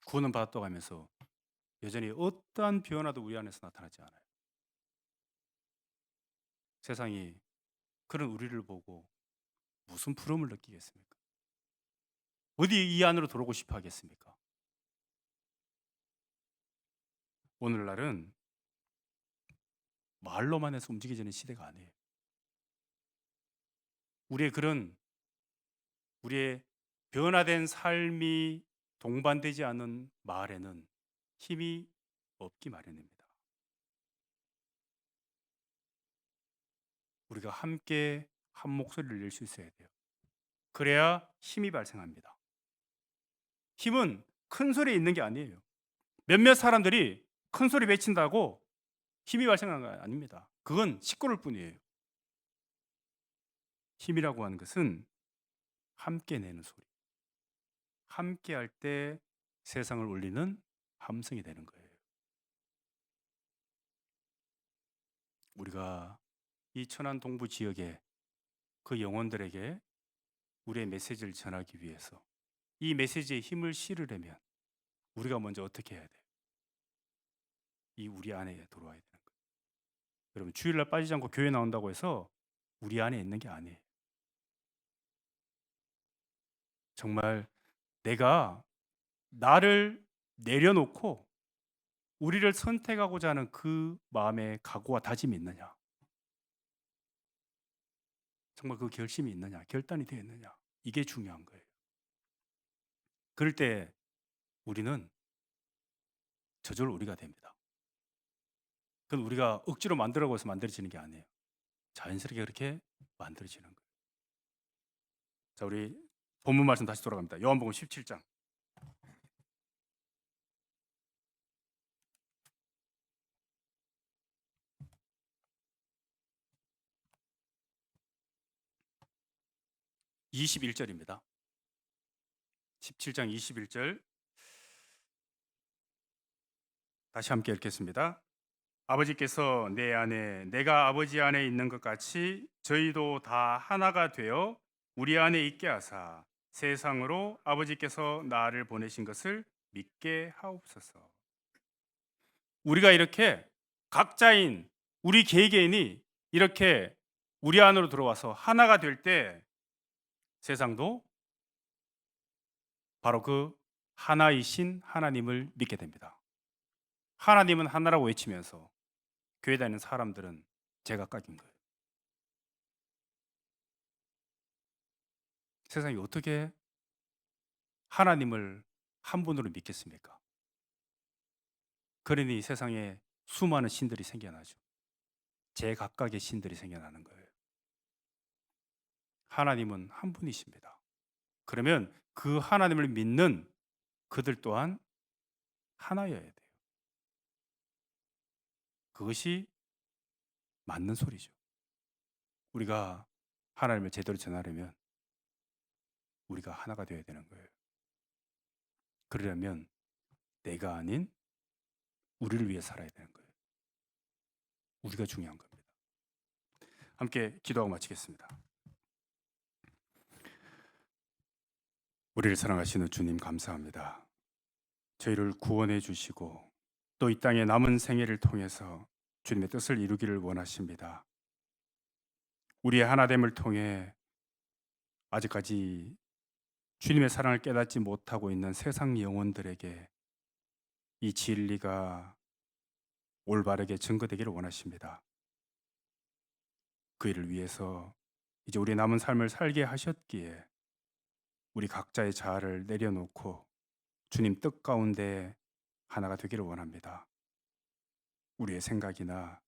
구원은 받았다고 하면서 여전히 어떠한 변화도 우리 안에서 나타나지 않아요. 세상이 그런 우리를 보고 무슨 부러움을 느끼겠습니까? 어디 이 안으로 들어오고 싶어 하겠습니까? 오늘날은 말로만 해서 움직이지는 시대가 아니에요. 우리의 변화된 삶이 동반되지 않은 말에는 힘이 없기 마련입니다. 우리가 함께 한 목소리를 낼 수 있어야 돼요. 그래야 힘이 발생합니다. 힘은 큰 소리에 있는 게 아니에요. 몇몇 사람들이 큰 소리 외친다고 힘이 발생하는 거 아닙니다. 그건 시끄러울 뿐이에요. 힘이라고 하는 것은 함께 내는 소리, 함께 할 때 세상을 울리는 함성이 되는 거예요. 우리가 이 천안 동부 지역의 그 영혼들에게 우리의 메시지를 전하기 위해서 이 메시지에 힘을 실으려면 우리가 먼저 어떻게 해야 돼요? 이 우리 안에 들어와야 되는 거예요. 여러분, 주일날 빠지지 않고 교회 나온다고 해서 우리 안에 있는 게 아니에요. 정말 내가 나를 내려놓고 우리를 선택하고자 하는 그 마음의 각오와 다짐이 있느냐, 정말 그 결심이 있느냐, 결단이 되어 있느냐, 이게 중요한 거예요. 그럴 때 우리는 저절로 우리가 됩니다. 그건 우리가 억지로 만들라고 해서 만들어지는 게 아니에요. 자연스럽게 그렇게 만들어지는 거예요. 자, 우리 본문 말씀 다시 돌아갑니다. 요한복음 17장 21절입니다. 17장 21절 다시 함께 읽겠습니다. 아버지께서 내 안에 내가 아버지 안에 있는 것 같이 저희도 다 하나가 되어 우리 안에 있게 하사 세상으로 아버지께서 나를 보내신 것을 믿게 하옵소서. 우리가 이렇게 각자인 우리 개개인이 이렇게 우리 안으로 들어와서 하나가 될 때 세상도 바로 그 하나이신 하나님을 믿게 됩니다. 하나님은 하나라고 외치면서 교회 다니는 사람들은 제각각인 거예요. 세상이 어떻게 하나님을 한 분으로 믿겠습니까? 그러니 세상에 수많은 신들이 생겨나죠. 제각각의 신들이 생겨나는 거예요. 하나님은 한 분이십니다. 그러면 그 하나님을 믿는 그들 또한 하나여야 돼요. 그것이 맞는 소리죠. 우리가 하나님을 제대로 전하려면 우리가 하나가 되어야 되는 거예요. 그러려면 내가 아닌 우리를 위해 살아야 되는 거예요. 우리가 중요한 겁니다. 함께 기도하고 마치겠습니다. 우리를 사랑하시는 주님 감사합니다. 저희를 구원해 주시고 또 이 땅의 남은 생애를 통해서 주님의 뜻을 이루기를 원하십니다. 우리의 하나됨을 통해 아직까지 주님의 사랑을 깨닫지 못하고 있는 세상 영혼들에게 이 진리가 올바르게 증거되기를 원하십니다. 그 일을 위해서 이제 우리 남은 삶을 살게 하셨기에 우리 각자의 자아를 내려놓고 주님 뜻 가운데 하나가 되기를 원합니다. 우리의 생각이나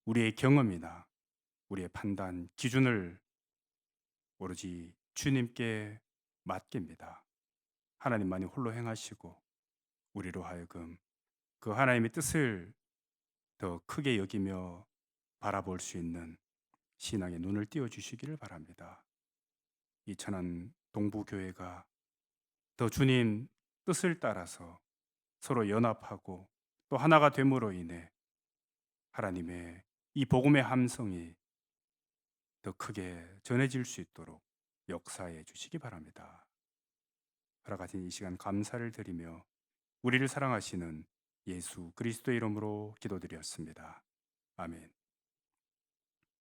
우리의 경험이나 우리의 판단, 기준을 오로지 주님께 맡깁니다. 하나님만이 홀로 행하시고 우리로 하여금 그 하나님의 뜻을 더 크게 여기며 바라볼 수 있는 신앙의 눈을 띄워 주시기를 바랍니다. 이 천안 동부교회가 더 주님 뜻을 따라서 서로 연합하고 또 하나가 됨으로 인해 하나님의 이 복음의 함성이 더 크게 전해질 수 있도록 역사해 주시기 바랍니다. 허락하신 이 시간 감사를 드리며 우리를 사랑하시는 예수 그리스도의 이름으로 기도드렸습니다. 아멘.